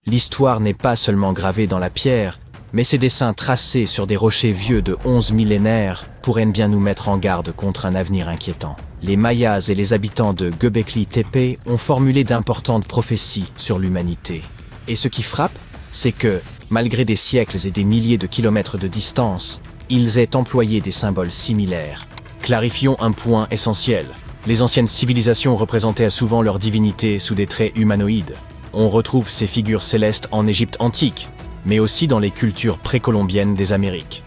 L'histoire n'est pas seulement gravée dans la pierre, mais ces dessins tracés sur des rochers vieux de 11 millénaires pourraient bien nous mettre en garde contre un avenir inquiétant. Les Mayas et les habitants de Göbekli Tepe ont formulé d'importantes prophéties sur l'humanité. Et ce qui frappe, c'est que, malgré des siècles et des milliers de kilomètres de distance, ils aient employé des symboles similaires. Clarifions un point essentiel. Les anciennes civilisations représentaient souvent leurs divinités sous des traits humanoïdes. On retrouve ces figures célestes en Égypte antique, mais aussi dans les cultures précolombiennes des Amériques.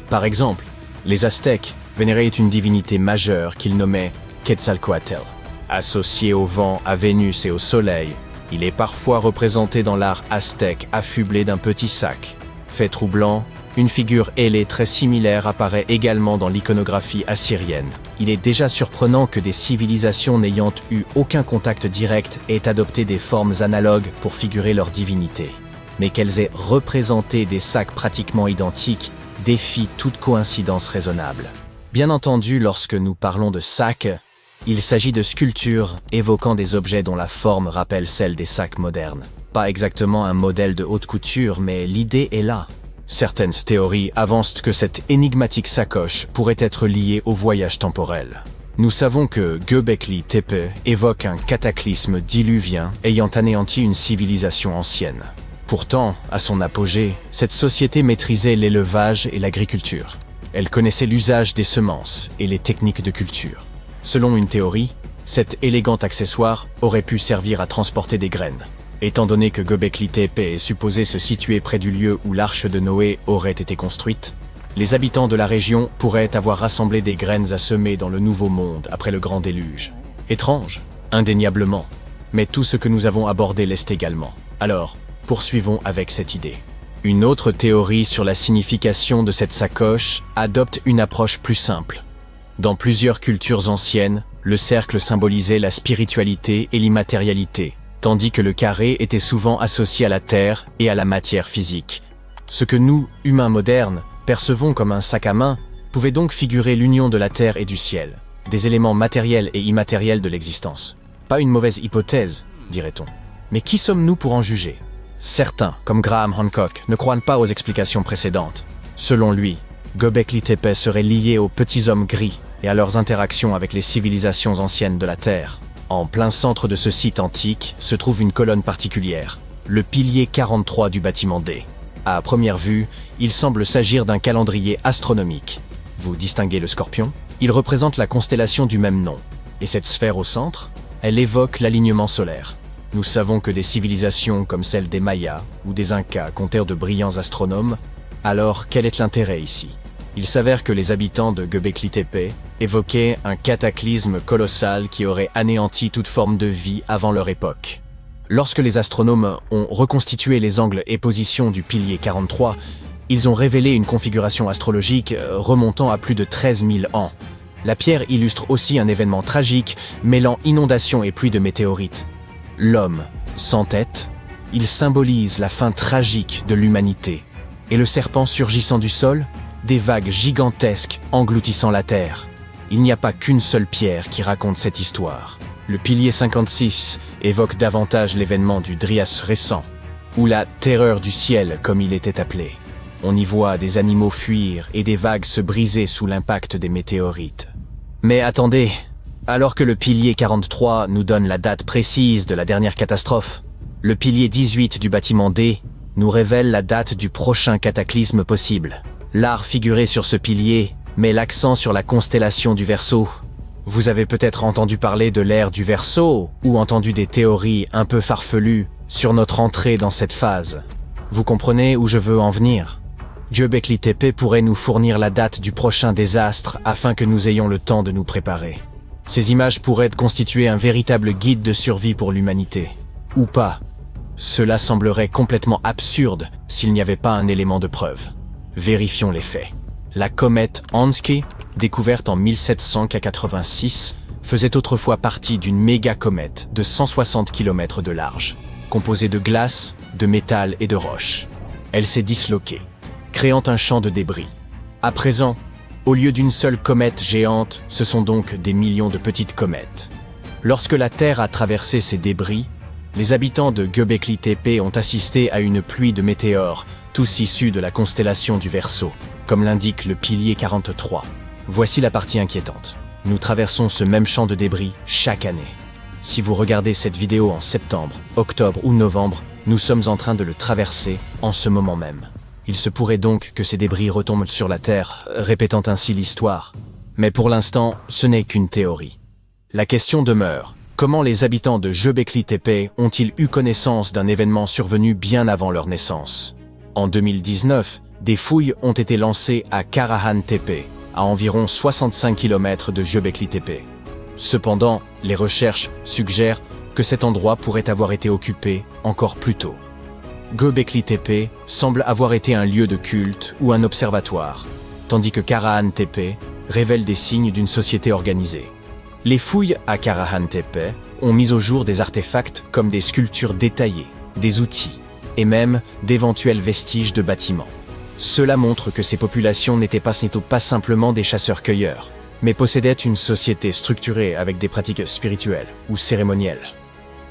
Par exemple, les Aztèques vénéraient une divinité majeure qu'ils nommaient Quetzalcoatl. Associé au vent, à Vénus et au soleil, il est parfois représenté dans l'art aztèque affublé d'un petit sac. Fait troublant, une figure ailée très similaire apparaît également dans l'iconographie assyrienne. Il est déjà surprenant que des civilisations n'ayant eu aucun contact direct aient adopté des formes analogues pour figurer leur divinité. Mais qu'elles aient représenté des sacs pratiquement identiques défie toute coïncidence raisonnable. Bien entendu, lorsque nous parlons de sacs, il s'agit de sculptures évoquant des objets dont la forme rappelle celle des sacs modernes. Pas exactement un modèle de haute couture, mais l'idée est là. Certaines théories avancent que cette énigmatique sacoche pourrait être liée au voyage temporel. Nous savons que Göbekli Tepe évoque un cataclysme diluvien ayant anéanti une civilisation ancienne. Pourtant, à son apogée, cette société maîtrisait l'élevage et l'agriculture. Elle connaissait l'usage des semences et les techniques de culture. Selon une théorie, cet élégant accessoire aurait pu servir à transporter des graines. Étant donné que Göbekli Tepe est supposé se situer près du lieu où l'arche de Noé aurait été construite, les habitants de la région pourraient avoir rassemblé des graines à semer dans le nouveau monde après le grand déluge. Étrange, indéniablement, mais tout ce que nous avons abordé l'est également. Alors, poursuivons avec cette idée. Une autre théorie sur la signification de cette sacoche adopte une approche plus simple. Dans plusieurs cultures anciennes, le cercle symbolisait la spiritualité et l'immatérialité, tandis que le carré était souvent associé à la terre et à la matière physique. Ce que nous, humains modernes, percevons comme un sac à main, pouvait donc figurer l'union de la terre et du ciel, des éléments matériels et immatériels de l'existence. Pas une mauvaise hypothèse, dirait-on. Mais qui sommes-nous pour en juger ? Certains, comme Graham Hancock, ne croient pas aux explications précédentes. Selon lui, Göbekli Tepe serait lié aux petits hommes gris et à leurs interactions avec les civilisations anciennes de la Terre. En plein centre de ce site antique se trouve une colonne particulière, le pilier 43 du bâtiment D. À première vue, il semble s'agir d'un calendrier astronomique. Vous distinguez le Scorpion ? Il représente la constellation du même nom. Et cette sphère au centre, elle évoque l'alignement solaire. Nous savons que des civilisations comme celle des Mayas ou des Incas comptèrent de brillants astronomes. Alors, quel est l'intérêt ici ? Il s'avère que les habitants de Göbekli Tepe évoquaient un cataclysme colossal qui aurait anéanti toute forme de vie avant leur époque. Lorsque les astronomes ont reconstitué les angles et positions du pilier 43, ils ont révélé une configuration astrologique remontant à plus de 13 000 ans. La pierre illustre aussi un événement tragique mêlant inondations et pluie de météorites. L'homme, sans tête, il symbolise la fin tragique de l'humanité. Et le serpent surgissant du sol, des vagues gigantesques engloutissant la terre. Il n'y a pas qu'une seule pierre qui raconte cette histoire. Le pilier 56 évoque davantage l'événement du Dryas récent, ou la terreur du ciel comme il était appelé. On y voit des animaux fuir et des vagues se briser sous l'impact des météorites. Mais attendez, alors que le pilier 43 nous donne la date précise de la dernière catastrophe, le pilier 18 du bâtiment D nous révèle la date du prochain cataclysme possible. L'art figuré sur ce pilier met l'accent sur la constellation du Verseau. Vous avez peut-être entendu parler de l'ère du Verseau ou entendu des théories un peu farfelues sur notre entrée dans cette phase. Vous comprenez où je veux en venir ? Göbekli Tepe pourrait nous fournir la date du prochain désastre afin que nous ayons le temps de nous préparer. Ces images pourraient constituer un véritable guide de survie pour l'humanité. Ou pas. Cela semblerait complètement absurde s'il n'y avait pas un élément de preuve. Vérifions les faits. La comète Hanske, découverte en 1786, faisait autrefois partie d'une méga-comète de 160 km de large, composée de glace, de métal et de roches. Elle s'est disloquée, créant un champ de débris. À présent, au lieu d'une seule comète géante, ce sont donc des millions de petites comètes. Lorsque la Terre a traversé ces débris, Les habitants de Göbekli Tepe ont assisté à une pluie de météores, tous issus de la constellation du Verseau, comme l'indique le pilier 43. Voici la partie inquiétante. Nous traversons ce même champ de débris chaque année. Si vous regardez cette vidéo en septembre, octobre ou novembre, nous sommes en train de le traverser en ce moment même. Il se pourrait donc que ces débris retombent sur la Terre, répétant ainsi l'histoire. Mais pour l'instant, ce n'est qu'une théorie. La question demeure, comment les habitants de Göbekli Tepe ont-ils eu connaissance d'un événement survenu bien avant leur naissance? En 2019, des fouilles ont été lancées à Karahan Tepe, à environ 65 km de Göbekli Tepe. Cependant, les recherches suggèrent que cet endroit pourrait avoir été occupé encore plus tôt. Göbekli Tepe semble avoir été un lieu de culte ou un observatoire, tandis que Karahan Tepe révèle des signes d'une société organisée. Les fouilles à Karahan Tepe ont mis au jour des artefacts comme des sculptures détaillées, des outils et même d'éventuels vestiges de bâtiments. Cela montre que ces populations n'étaient pas simplement des chasseurs-cueilleurs, mais possédaient une société structurée avec des pratiques spirituelles ou cérémonielles.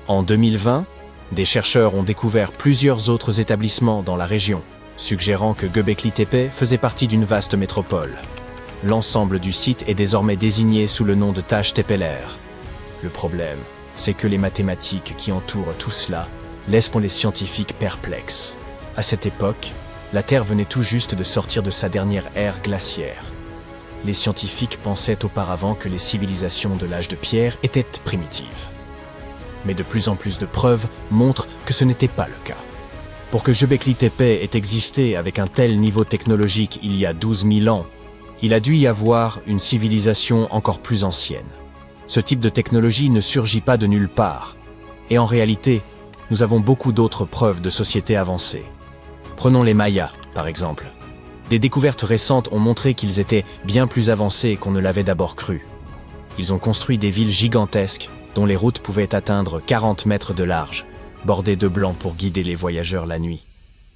En 2020, des chercheurs ont découvert plusieurs autres établissements dans la région, suggérant que Göbekli Tepe faisait partie d'une vaste métropole. L'ensemble du site est désormais désigné sous le nom de Taş Tepeler. Le problème, c'est que les mathématiques qui entourent tout cela laissent les scientifiques perplexes. À cette époque, la Terre venait tout juste de sortir de sa dernière ère glaciaire. Les scientifiques pensaient auparavant que les civilisations de l'âge de pierre étaient primitives. Mais de plus en plus de preuves montrent que ce n'était pas le cas. Pour que Göbekli Tepe ait existé avec un tel niveau technologique il y a 12 000 ans, il a dû y avoir une civilisation encore plus ancienne. Ce type de technologie ne surgit pas de nulle part. Et en réalité, nous avons beaucoup d'autres preuves de sociétés avancées. Prenons les Mayas, par exemple. Des découvertes récentes ont montré qu'ils étaient bien plus avancés qu'on ne l'avait d'abord cru. Ils ont construit des villes gigantesques dont les routes pouvaient atteindre 40 mètres de large, bordées de blanc pour guider les voyageurs la nuit.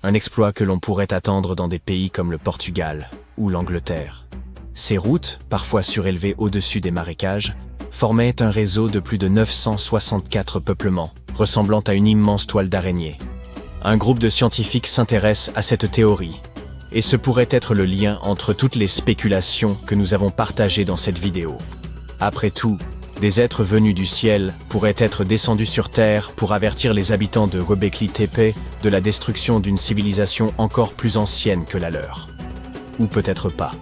Un exploit que l'on pourrait attendre dans des pays comme le Portugal ou l'Angleterre. Ces routes, parfois surélevées au-dessus des marécages, formaient un réseau de plus de 964 peuplements, ressemblant à une immense toile d'araignée. Un groupe de scientifiques s'intéresse à cette théorie, et ce pourrait être le lien entre toutes les spéculations que nous avons partagées dans cette vidéo. Après tout, des êtres venus du ciel pourraient être descendus sur Terre pour avertir les habitants de Göbekli Tepe de la destruction d'une civilisation encore plus ancienne que la leur. Ou peut-être pas.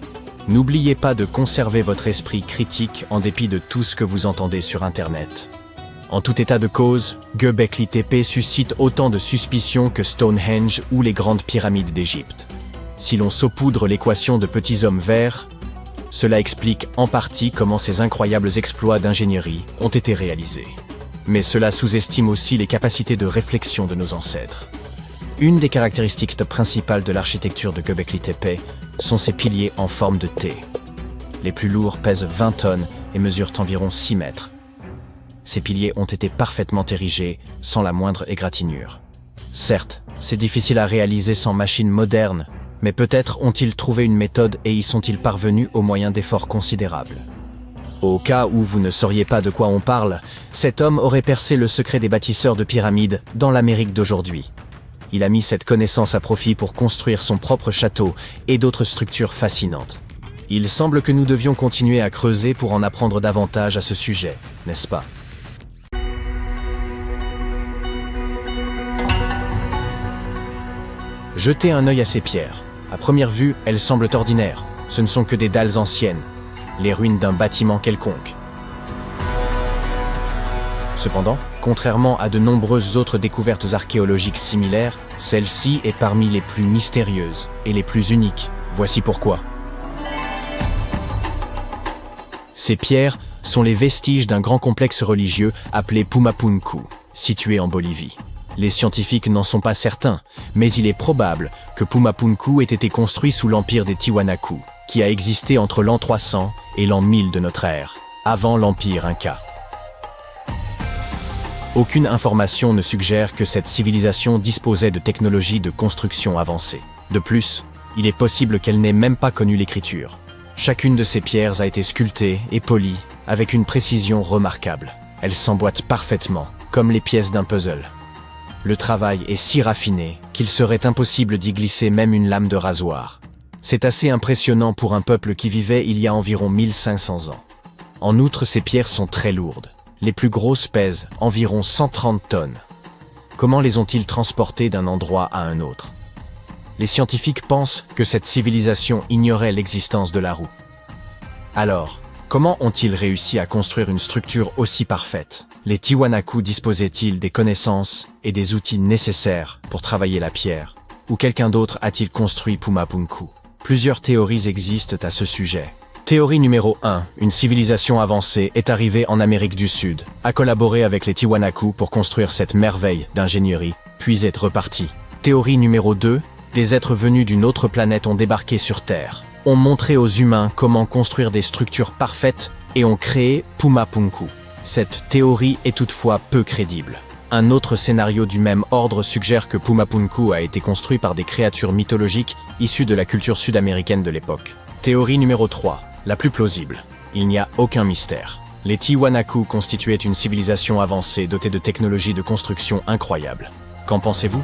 N'oubliez pas de conserver votre esprit critique en dépit de tout ce que vous entendez sur Internet. En tout état de cause, Göbekli Tepe suscite autant de suspicions que Stonehenge ou les grandes pyramides d'Égypte. Si l'on saupoudre l'équation de petits hommes verts, cela explique en partie comment ces incroyables exploits d'ingénierie ont été réalisés. Mais cela sous-estime aussi les capacités de réflexion de nos ancêtres. Une des caractéristiques principales de l'architecture de Göbekli Tepe sont ses piliers en forme de T. Les plus lourds pèsent 20 tonnes et mesurent environ 6 mètres. Ces piliers ont été parfaitement érigés, sans la moindre égratignure. Certes, c'est difficile à réaliser sans machines modernes, mais peut-être ont-ils trouvé une méthode et y sont-ils parvenus au moyen d'efforts considérables. Au cas où vous ne sauriez pas de quoi on parle, cet homme aurait percé le secret des bâtisseurs de pyramides dans l'Amérique d'aujourd'hui. Il a mis cette connaissance à profit pour construire son propre château et d'autres structures fascinantes. Il semble que nous devions continuer à creuser pour en apprendre davantage à ce sujet, n'est-ce pas? Jetez un œil à ces pierres. À première vue, elles semblent ordinaires. Ce ne sont que des dalles anciennes, les ruines d'un bâtiment quelconque. Cependant, contrairement à de nombreuses autres découvertes archéologiques similaires, celle-ci est parmi les plus mystérieuses et les plus uniques. Voici pourquoi. Ces pierres sont les vestiges d'un grand complexe religieux appelé Pumapunku, situé en Bolivie. Les scientifiques n'en sont pas certains, mais il est probable que Pumapunku ait été construit sous l'empire des Tiwanaku, qui a existé entre l'an 300 et l'an 1000 de notre ère, avant l'empire Inca. Aucune information ne suggère que cette civilisation disposait de technologies de construction avancées. De plus, il est possible qu'elle n'ait même pas connu l'écriture. Chacune de ces pierres a été sculptée et polie avec une précision remarquable. Elles s'emboîtent parfaitement, comme les pièces d'un puzzle. Le travail est si raffiné qu'il serait impossible d'y glisser même une lame de rasoir. C'est assez impressionnant pour un peuple qui vivait il y a environ 1500 ans. En outre, ces pierres sont très lourdes. Les plus grosses pèsent environ 130 tonnes. Comment les ont-ils transportées d'un endroit à un autre? Les scientifiques pensent que cette civilisation ignorait l'existence de la roue. Alors, comment ont-ils réussi à construire une structure aussi parfaite? Les Tiwanaku disposaient-ils des connaissances et des outils nécessaires pour travailler la pierre? Ou quelqu'un d'autre a-t-il construit Pumapunku? Plusieurs théories existent à ce sujet. Théorie numéro 1. Une civilisation avancée est arrivée en Amérique du Sud, a collaboré avec les Tiwanaku pour construire cette merveille d'ingénierie, puis est repartie. Théorie numéro 2. Des êtres venus d'une autre planète ont débarqué sur Terre, ont montré aux humains comment construire des structures parfaites et ont créé Pumapunku. Cette théorie est toutefois peu crédible. Un autre scénario du même ordre suggère que Pumapunku a été construit par des créatures mythologiques issues de la culture sud-américaine de l'époque. Théorie numéro 3, la plus plausible. Il n'y a aucun mystère. Les Tiwanaku constituaient une civilisation avancée dotée de technologies de construction incroyables. Qu'en pensez-vous?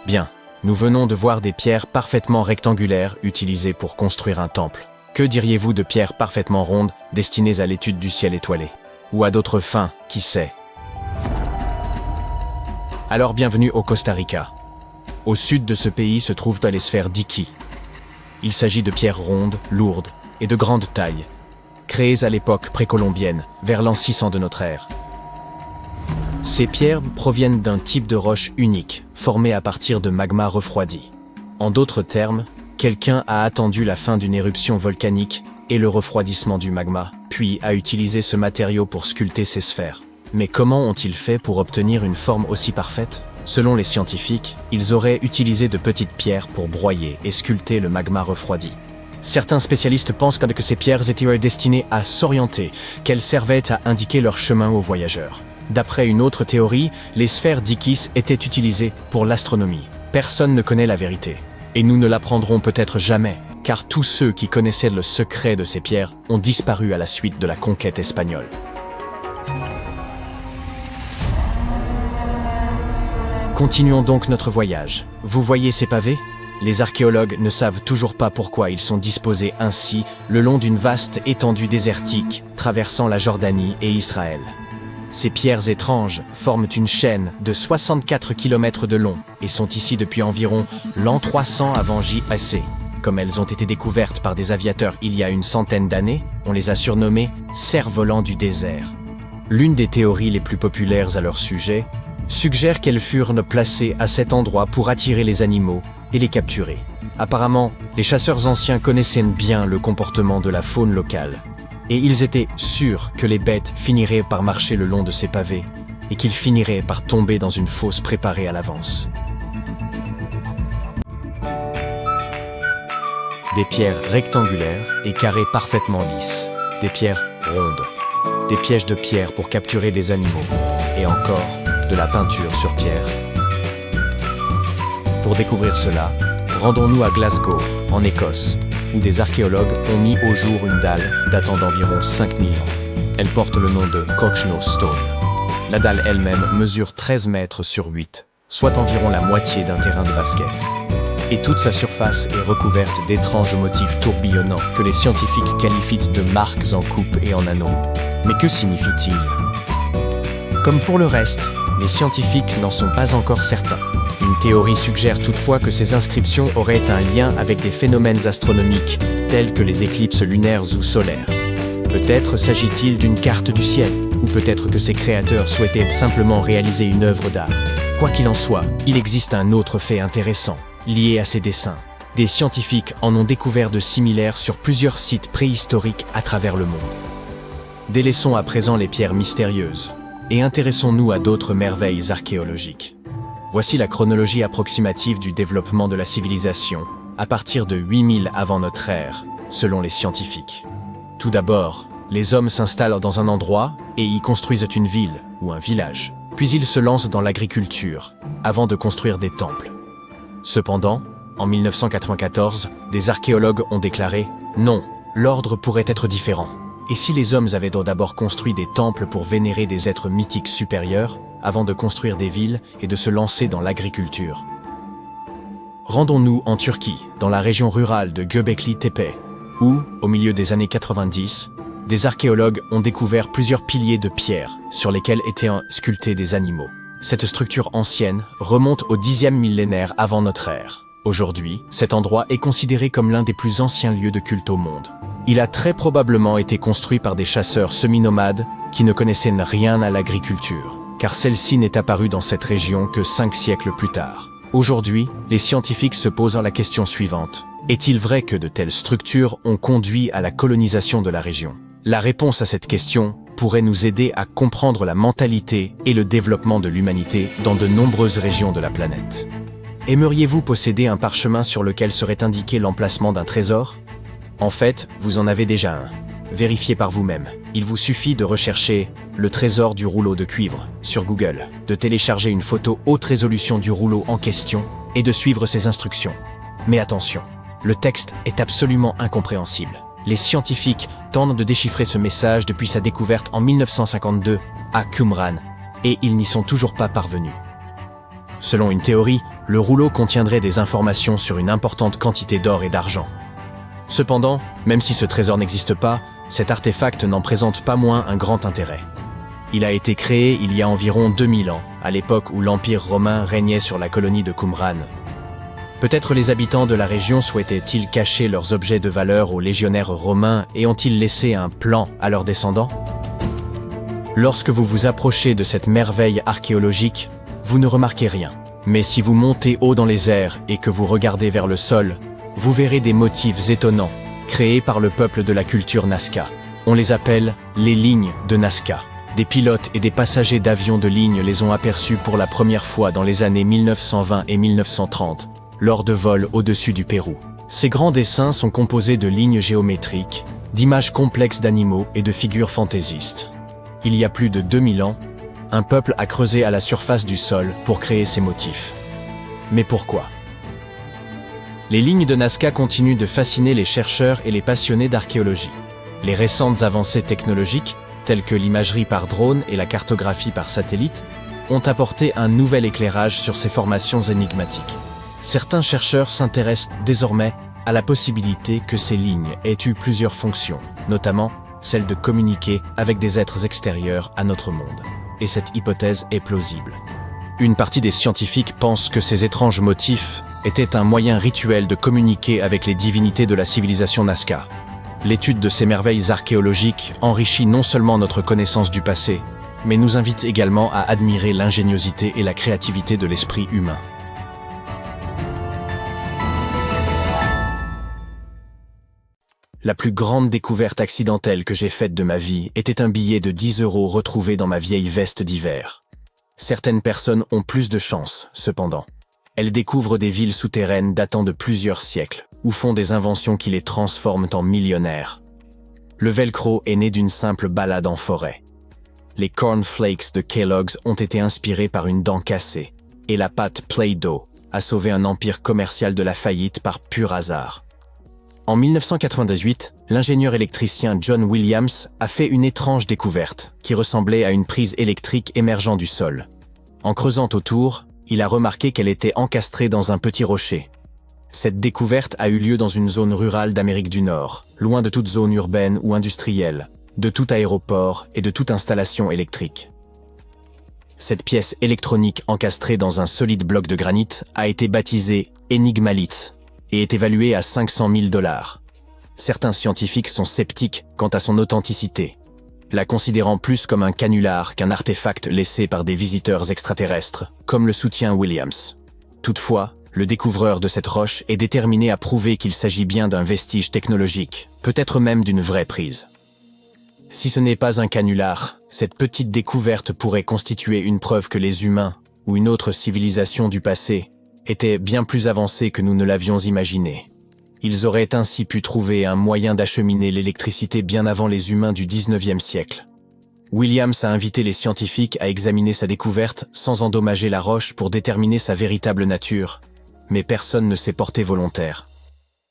Bien, nous venons de voir des pierres parfaitement rectangulaires utilisées pour construire un temple. Que diriez-vous de pierres parfaitement rondes destinées à l'étude du ciel étoilé? Ou à d'autres fins, qui sait? Alors bienvenue au Costa Rica. Au sud de ce pays se trouvent les sphères d'Iki. Il s'agit de pierres rondes, lourdes et de grande taille, créées à l'époque précolombienne, vers l'an 600 de notre ère. Ces pierres proviennent d'un type de roche unique, formé à partir de magma refroidi. En d'autres termes, quelqu'un a attendu la fin d'une éruption volcanique et le refroidissement du magma, puis a utilisé ce matériau pour sculpter ces sphères. Mais comment ont-ils fait pour obtenir une forme aussi parfaite? Selon les scientifiques, ils auraient utilisé de petites pierres pour broyer et sculpter le magma refroidi. Certains spécialistes pensent que ces pierres étaient destinées à s'orienter, qu'elles servaient à indiquer leur chemin aux voyageurs. D'après une autre théorie, les sphères d'Ikis étaient utilisées pour l'astronomie. Personne ne connaît la vérité. Et nous ne l'apprendrons peut-être jamais, car tous ceux qui connaissaient le secret de ces pierres ont disparu à la suite de la conquête espagnole. Continuons donc notre voyage. Vous voyez ces pavés? Les archéologues ne savent toujours pas pourquoi ils sont disposés ainsi le long d'une vaste étendue désertique traversant la Jordanie et Israël. Ces pierres étranges forment une chaîne de 64 km de long et sont ici depuis environ l'an 300 avant JAC. Comme elles ont été découvertes par des aviateurs il y a une centaine d'années, on les a surnommées « cerfs-volants du désert ». L'une des théories les plus populaires à leur sujet suggère qu'elles furent placées à cet endroit pour attirer les animaux et les capturer. Apparemment, les chasseurs anciens connaissaient bien le comportement de la faune locale. Et ils étaient sûrs que les bêtes finiraient par marcher le long de ces pavés et qu'ils finiraient par tomber dans une fosse préparée à l'avance. Des pierres rectangulaires et carrées parfaitement lisses, des pierres rondes, des pièges de pierre pour capturer des animaux, et encore de la peinture sur pierre. Pour découvrir cela, rendons-nous à Glasgow, en Écosse, où des archéologues ont mis au jour une dalle datant d'environ 5000 ans. Elle porte le nom de Cochno Stone. La dalle elle-même mesure 13 mètres sur 8, soit environ la moitié d'un terrain de basket. Et toute sa surface est recouverte d'étranges motifs tourbillonnants que les scientifiques qualifient de marques en coupe et en anneaux. Mais que signifie-t-il? Comme pour le reste, les scientifiques n'en sont pas encore certains. Une théorie suggère toutefois que ces inscriptions auraient un lien avec des phénomènes astronomiques, tels que les éclipses lunaires ou solaires. Peut-être s'agit-il d'une carte du ciel, ou peut-être que ces créateurs souhaitaient simplement réaliser une œuvre d'art. Quoi qu'il en soit, il existe un autre fait intéressant, lié à ces dessins. Des scientifiques en ont découvert de similaires sur plusieurs sites préhistoriques à travers le monde. Délaissons à présent les pierres mystérieuses, et intéressons-nous à d'autres merveilles archéologiques. Voici la chronologie approximative du développement de la civilisation, à partir de 8000 avant notre ère, selon les scientifiques. Tout d'abord, les hommes s'installent dans un endroit et y construisent une ville ou un village. Puis ils se lancent dans l'agriculture, avant de construire des temples. Cependant, en 1994, des archéologues ont déclaré « Non, l'ordre pourrait être différent ». Et si les hommes avaient d'abord construit des temples pour vénérer des êtres mythiques supérieurs, avant de construire des villes et de se lancer dans l'agriculture? Rendons-nous en Turquie, dans la région rurale de Göbekli Tepe, où, au milieu des années 90, des archéologues ont découvert plusieurs piliers de pierre sur lesquels étaient sculptés des animaux. Cette structure ancienne remonte au 10e millénaire avant notre ère. Aujourd'hui, cet endroit est considéré comme l'un des plus anciens lieux de culte au monde. Il a très probablement été construit par des chasseurs semi-nomades qui ne connaissaient rien à l'agriculture, car celle-ci n'est apparue dans cette région que 5 siècles plus tard. Aujourd'hui, les scientifiques se posent la question suivante. Est-il vrai que de telles structures ont conduit à la colonisation de la région? La réponse à cette question pourrait nous aider à comprendre la mentalité et le développement de l'humanité dans de nombreuses régions de la planète. Aimeriez-vous posséder un parchemin sur lequel serait indiqué l'emplacement d'un trésor? En fait, vous en avez déjà un. Vérifiez par vous-même. Il vous suffit de rechercher « le trésor du rouleau de cuivre » sur Google, de télécharger une photo haute résolution du rouleau en question et de suivre ses instructions. Mais attention, le texte est absolument incompréhensible. Les scientifiques tentent de déchiffrer ce message depuis sa découverte en 1952 à Qumran, et ils n'y sont toujours pas parvenus. Selon une théorie, le rouleau contiendrait des informations sur une importante quantité d'or et d'argent. Cependant, même si ce trésor n'existe pas, cet artefact n'en présente pas moins un grand intérêt. Il a été créé il y a environ 2000 ans, à l'époque où l'Empire romain régnait sur la colonie de Qumran. Peut-être les habitants de la région souhaitaient-ils cacher leurs objets de valeur aux légionnaires romains et ont-ils laissé un plan à leurs descendants? Lorsque vous vous approchez de cette merveille archéologique, vous ne remarquez rien. Mais si vous montez haut dans les airs et que vous regardez vers le sol, vous verrez des motifs étonnants, créés par le peuple de la culture Nazca. On les appelle les lignes de Nazca. Des pilotes et des passagers d'avions de ligne les ont aperçus pour la première fois dans les années 1920 et 1930. Lors de vols au-dessus du Pérou. Ces grands dessins sont composés de lignes géométriques, d'images complexes d'animaux et de figures fantaisistes. Il y a plus de 2000 ans, un peuple a creusé à la surface du sol pour créer ces motifs. Mais pourquoi? Les lignes de Nazca continuent de fasciner les chercheurs et les passionnés d'archéologie. Les récentes avancées technologiques, telles que l'imagerie par drone et la cartographie par satellite, ont apporté un nouvel éclairage sur ces formations énigmatiques. Certains chercheurs s'intéressent désormais à la possibilité que ces lignes aient eu plusieurs fonctions, notamment celle de communiquer avec des êtres extérieurs à notre monde. Et cette hypothèse est plausible. Une partie des scientifiques pense que ces étranges motifs étaient un moyen rituel de communiquer avec les divinités de la civilisation Nazca. L'étude de ces merveilles archéologiques enrichit non seulement notre connaissance du passé, mais nous invite également à admirer l'ingéniosité et la créativité de l'esprit humain. La plus grande découverte accidentelle que j'ai faite de ma vie était un billet de 10 € retrouvé dans ma vieille veste d'hiver. Certaines personnes ont plus de chance, cependant. Elles découvrent des villes souterraines datant de plusieurs siècles, ou font des inventions qui les transforment en millionnaires. Le velcro est né d'une simple balade en forêt. Les cornflakes de Kellogg's ont été inspirés par une dent cassée, et la pâte Play-Doh a sauvé un empire commercial de la faillite par pur hasard. En 1998, l'ingénieur électricien John Williams a fait une étrange découverte qui ressemblait à une prise électrique émergeant du sol. En creusant autour, il a remarqué qu'elle était encastrée dans un petit rocher. Cette découverte a eu lieu dans une zone rurale d'Amérique du Nord, loin de toute zone urbaine ou industrielle, de tout aéroport et de toute installation électrique. Cette pièce électronique encastrée dans un solide bloc de granit a été baptisée énigmalite et est évaluée à 500 000 $. Certains scientifiques sont sceptiques quant à son authenticité, la considérant plus comme un canular qu'un artefact laissé par des visiteurs extraterrestres, comme le soutient Williams. Toutefois, le découvreur de cette roche est déterminé à prouver qu'il s'agit bien d'un vestige technologique, peut-être même d'une vraie prise. Si ce n'est pas un canular, cette petite découverte pourrait constituer une preuve que les humains, ou une autre civilisation du passé, étaient bien plus avancés que nous ne l'avions imaginé. Ils auraient ainsi pu trouver un moyen d'acheminer l'électricité bien avant les humains du 19e siècle. Williams a invité les scientifiques à examiner sa découverte sans endommager la roche pour déterminer sa véritable nature, mais personne ne s'est porté volontaire.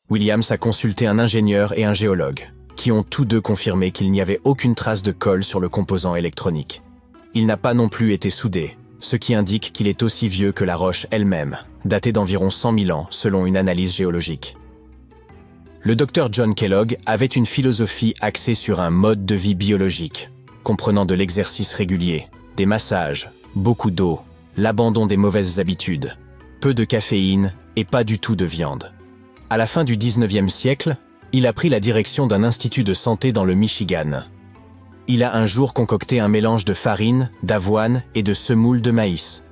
Williams a consulté un ingénieur et un géologue. qui ont tous deux confirmé qu'il n'y avait aucune trace de colle sur le composant électronique. Il n'a pas non plus été soudé, ce qui indique qu'il est aussi vieux que la roche elle-même, datée d'environ 100 000 ans selon une analyse géologique. Le docteur John Kellogg avait une philosophie axée sur un mode de vie biologique, comprenant de l'exercice régulier, des massages, beaucoup d'eau, l'abandon des mauvaises habitudes, peu de caféine et pas du tout de viande. À la fin du 19e siècle, il a pris la direction d'un institut de santé dans le Michigan. Il a un jour concocté un mélange de farine, d'avoine et de semoule de maïs.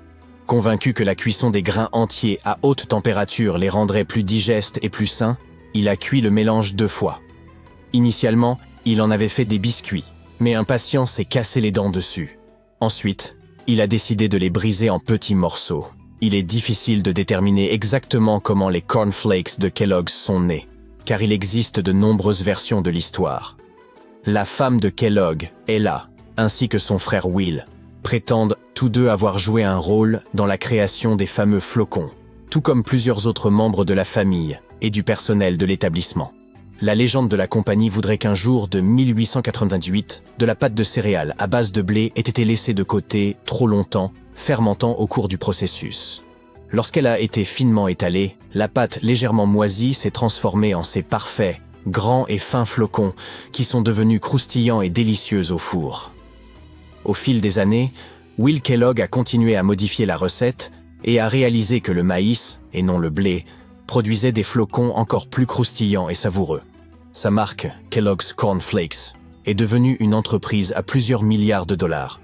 Convaincu que la cuisson des grains entiers à haute température les rendrait plus digestes et plus sains, il a cuit le mélange 2 fois. Initialement, il en avait fait des biscuits, mais un patient s'est cassé les dents dessus. Ensuite, il a décidé de les briser en petits morceaux. Il est difficile de déterminer exactement comment les cornflakes de Kellogg's sont nés, car il existe de nombreuses versions de l'histoire. La femme de Kellogg, Ella, ainsi que son frère Will, prétendent tous deux avoir joué un rôle dans la création des fameux flocons, tout comme plusieurs autres membres de la famille et du personnel de l'établissement. La légende de la compagnie voudrait qu'un jour de 1898, de la pâte de céréales à base de blé ait été laissée de côté trop longtemps, fermentant au cours du processus. Lorsqu'elle a été finement étalée, la pâte légèrement moisie s'est transformée en ces parfaits, grands et fins flocons qui sont devenus croustillants et délicieux au four. Au fil des années, Will Kellogg a continué à modifier la recette et a réalisé que le maïs, et non le blé, produisait des flocons encore plus croustillants et savoureux. Sa marque, Kellogg's Corn Flakes, est devenue une entreprise à plusieurs milliards de dollars.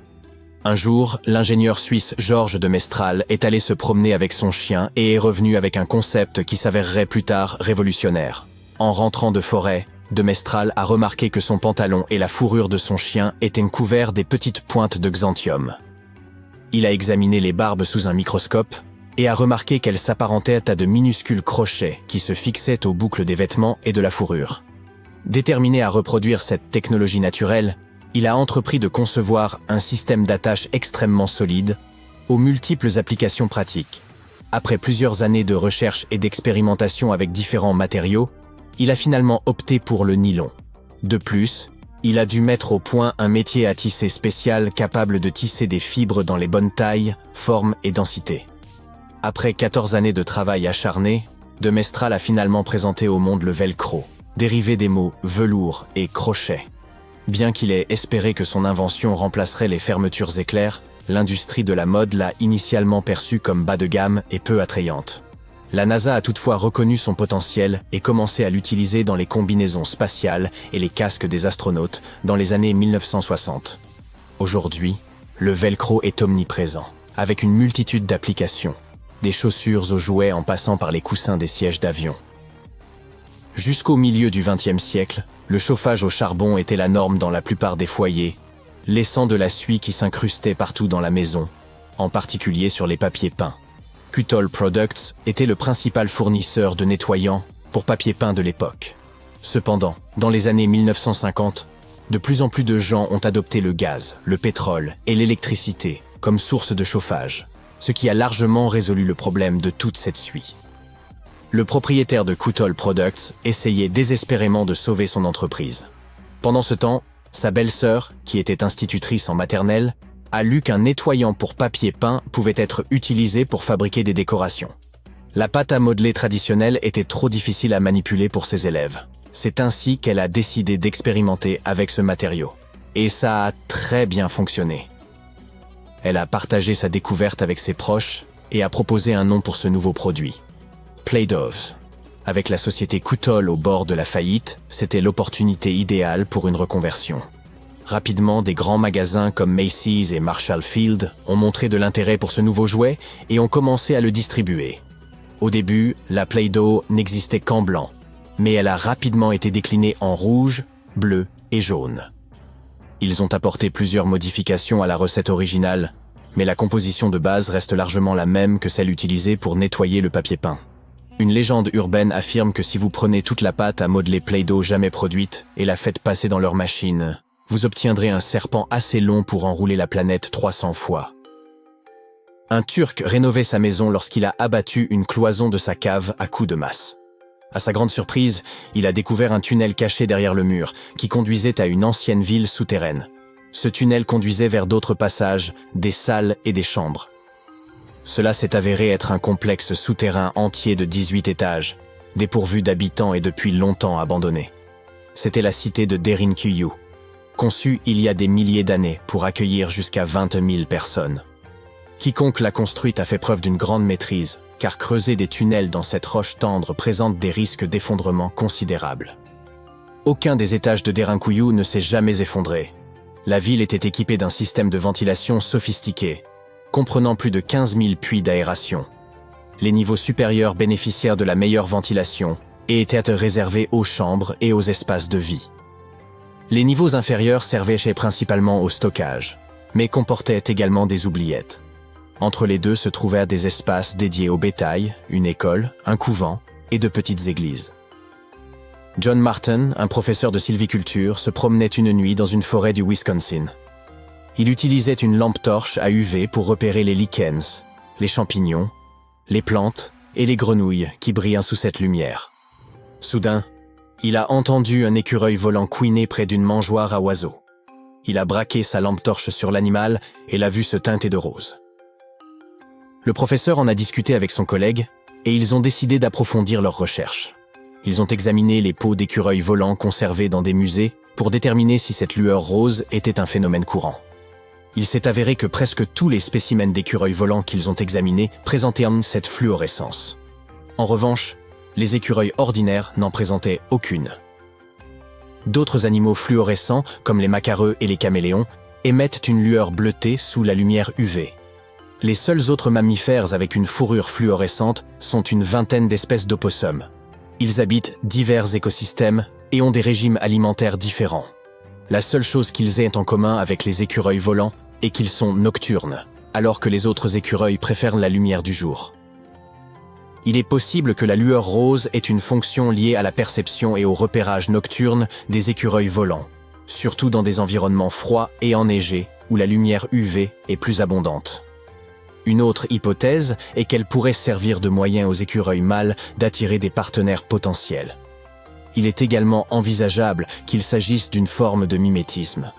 Un jour, l'ingénieur suisse Georges de Mestral est allé se promener avec son chien et est revenu avec un concept qui s'avérerait plus tard révolutionnaire. En rentrant de forêt, de Mestral a remarqué que son pantalon et la fourrure de son chien étaient couverts des petites pointes de xanthium. Il a examiné les barbes sous un microscope et a remarqué qu'elles s'apparentaient à de minuscules crochets qui se fixaient aux boucles des vêtements et de la fourrure. Déterminé à reproduire cette technologie naturelle, il a entrepris de concevoir un système d'attache extrêmement solide, aux multiples applications pratiques. Après plusieurs années de recherche et d'expérimentation avec différents matériaux, il a finalement opté pour le nylon. De plus, il a dû mettre au point un métier à tisser spécial capable de tisser des fibres dans les bonnes tailles, formes et densités. Après 14 années de travail acharné, de Mestral a finalement présenté au monde le velcro, dérivé des mots velours et crochet. Bien qu'il ait espéré que son invention remplacerait les fermetures éclairs, l'industrie de la mode l'a initialement perçue comme bas de gamme et peu attrayante. La NASA a toutefois reconnu son potentiel et commencé à l'utiliser dans les combinaisons spatiales et les casques des astronautes dans les années 1960. Aujourd'hui, le velcro est omniprésent, avec une multitude d'applications, des chaussures aux jouets en passant par les coussins des sièges d'avion. Jusqu'au milieu du XXe siècle, le chauffage au charbon était la norme dans la plupart des foyers, laissant de la suie qui s'incrustait partout dans la maison, en particulier sur les papiers peints. Kuttol Products était le principal fournisseur de nettoyants pour papier peint de l'époque. Cependant, dans les années 1950, de plus en plus de gens ont adopté le gaz, le pétrole et l'électricité comme source de chauffage, ce qui a largement résolu le problème de toute cette suie. Le propriétaire de Kuttol Products essayait désespérément de sauver son entreprise. Pendant ce temps, sa belle-sœur, qui était institutrice en maternelle, a lu qu'un nettoyant pour papier peint pouvait être utilisé pour fabriquer des décorations. La pâte à modeler traditionnelle était trop difficile à manipuler pour ses élèves. C'est ainsi qu'elle a décidé d'expérimenter avec ce matériau. Et ça a très bien fonctionné. Elle a partagé sa découverte avec ses proches et a proposé un nom pour ce nouveau produit. Play-Doh. Avec la société Kuttol au bord de la faillite, c'était l'opportunité idéale pour une reconversion. Rapidement, des grands magasins comme Macy's et Marshall Field ont montré de l'intérêt pour ce nouveau jouet et ont commencé à le distribuer. Au début, la Play-Doh n'existait qu'en blanc, mais elle a rapidement été déclinée en rouge, bleu et jaune. Ils ont apporté plusieurs modifications à la recette originale, mais la composition de base reste largement la même que celle utilisée pour nettoyer le papier peint. Une légende urbaine affirme que si vous prenez toute la pâte à modeler Play-Doh jamais produite et la faites passer dans leur machine, vous obtiendrez un serpent assez long pour enrouler la planète 300 fois. Un Turc rénovait sa maison lorsqu'il a abattu une cloison de sa cave à coups de masse. À sa grande surprise, il a découvert un tunnel caché derrière le mur, qui conduisait à une ancienne ville souterraine. Ce tunnel conduisait vers d'autres passages, des salles et des chambres. Cela s'est avéré être un complexe souterrain entier de 18 étages, dépourvu d'habitants et depuis longtemps abandonné. C'était la cité de Derinkuyu, conçue il y a des milliers d'années pour accueillir jusqu'à 20 000 personnes. Quiconque l'a construite a fait preuve d'une grande maîtrise, car creuser des tunnels dans cette roche tendre présente des risques d'effondrement considérables. Aucun des étages de Derinkuyu ne s'est jamais effondré. La ville était équipée d'un système de ventilation sophistiqué, comprenant plus de 15 000 puits d'aération. Les niveaux supérieurs bénéficièrent de la meilleure ventilation et étaient réservés aux chambres et aux espaces de vie. Les niveaux inférieurs servaient principalement au stockage, mais comportaient également des oubliettes. Entre les deux se trouvèrent des espaces dédiés au bétail, une école, un couvent et de petites églises. John Martin, un professeur de sylviculture, se promenait une nuit dans une forêt du Wisconsin. Il utilisait une lampe torche à UV pour repérer les lichens, les champignons, les plantes et les grenouilles qui brillent sous cette lumière. Soudain, il a entendu un écureuil volant couiner près d'une mangeoire à oiseaux. Il a braqué sa lampe torche sur l'animal et l'a vu se teinter de rose. Le professeur en a discuté avec son collègue et ils ont décidé d'approfondir leurs recherches. Ils ont examiné les peaux d'écureuils volants conservées dans des musées pour déterminer si cette lueur rose était un phénomène courant. Il s'est avéré que presque tous les spécimens d'écureuils volants qu'ils ont examinés présentaient cette fluorescence. En revanche, les écureuils ordinaires n'en présentaient aucune. D'autres animaux fluorescents, comme les macareux et les caméléons, émettent une lueur bleutée sous la lumière UV. Les seuls autres mammifères avec une fourrure fluorescente sont une vingtaine d'espèces d'opossums. Ils habitent divers écosystèmes et ont des régimes alimentaires différents. La seule chose qu'ils aient en commun avec les écureuils volants est qu'ils sont nocturnes, alors que les autres écureuils préfèrent la lumière du jour. Il est possible que la lueur rose ait une fonction liée à la perception et au repérage nocturne des écureuils volants, surtout dans des environnements froids et enneigés où la lumière UV est plus abondante. Une autre hypothèse est qu'elle pourrait servir de moyen aux écureuils mâles d'attirer des partenaires potentiels. Il est également envisageable qu'il s'agisse d'une forme de mimétisme.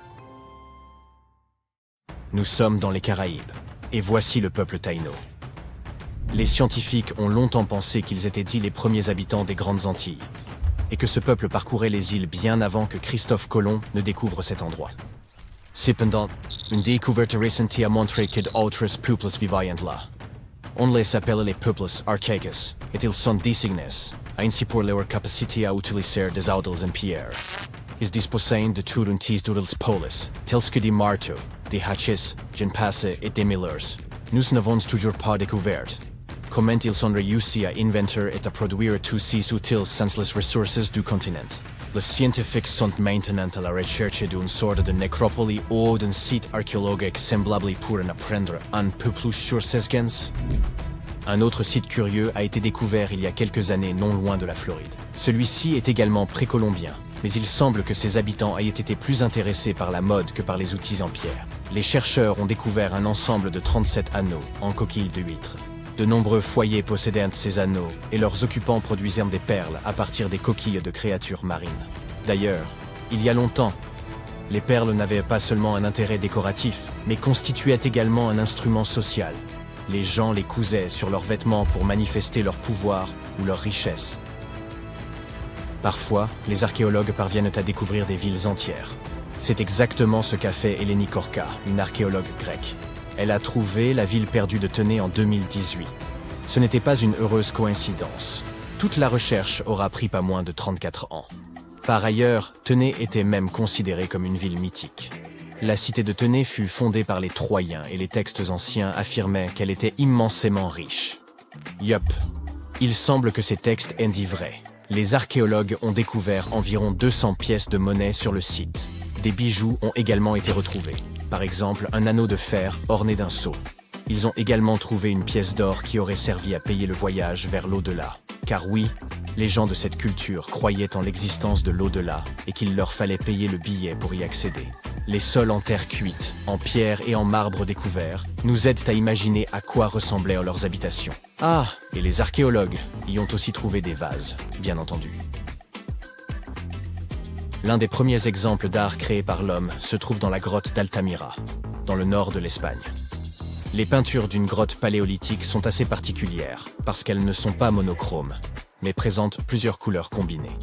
Nous sommes dans les Caraïbes, et voici le peuple Taïno. Les scientifiques ont longtemps pensé qu'ils étaient dits les premiers habitants des Grandes Antilles, et que ce peuple parcourait les îles bien avant que Christophe Colomb ne découvre cet endroit. Cependant, une découverte récente a montré que d'autres peuples vivaient là. On les appelle les peuples archaïques, et ils sont désignés, ainsi pour leur capacité à utiliser des outils en pierre. Ils disposaient de tout un tis d'outils polis, tels que des marteaux, des hatchets, d'une passe et des millers. Nous n'avons toujours pas découvert comment ils ont réussi à inventer et à produire tous ces outils sans les ressources du continent. Les scientifiques sont maintenant à la recherche d'une sorte de nécropole ou d'un site archéologique semblable pour en apprendre un peu plus sur ces gens. Un autre site curieux a été découvert il y a quelques années non loin de la Floride. Celui-ci est également précolombien, mais il semble que ses habitants aient été plus intéressés par la mode que par les outils en pierre. Les chercheurs ont découvert un ensemble de 37 anneaux en coquilles de huîtres. De nombreux foyers possédaient ces anneaux et leurs occupants produisaient des perles à partir des coquilles de créatures marines. D'ailleurs, il y a longtemps, les perles n'avaient pas seulement un intérêt décoratif, mais constituaient également un instrument social. Les gens les cousaient sur leurs vêtements pour manifester leur pouvoir ou leur richesse. Parfois, les archéologues parviennent à découvrir des villes entières. C'est exactement ce qu'a fait Eleni Korka, une archéologue grecque. Elle a trouvé la ville perdue de Tenay en 2018. Ce n'était pas une heureuse coïncidence. Toute la recherche aura pris pas moins de 34 ans. Par ailleurs, Tenay était même considérée comme une ville mythique. La cité de Tenay fut fondée par les Troyens et les textes anciens affirmaient qu'elle était immensément riche. Yup, il semble que ces textes aient dit vrai. Les archéologues ont découvert environ 200 pièces de monnaie sur le site. Des bijoux ont également été retrouvés. Par exemple, un anneau de fer orné d'un sceau. Ils ont également trouvé une pièce d'or qui aurait servi à payer le voyage vers l'au-delà. Car oui, les gens de cette culture croyaient en l'existence de l'au-delà et qu'il leur fallait payer le billet pour y accéder. Les sols en terre cuite, en pierre et en marbre découverts, nous aident à imaginer à quoi ressemblaient leurs habitations. Ah, et les archéologues y ont aussi trouvé des vases, bien entendu. L'un des premiers exemples d'art créé par l'homme se trouve dans la grotte d'Altamira, dans le nord de l'Espagne. Les peintures d'une grotte paléolithique sont assez particulières, parce qu'elles ne sont pas monochromes, mais présentent plusieurs couleurs combinées.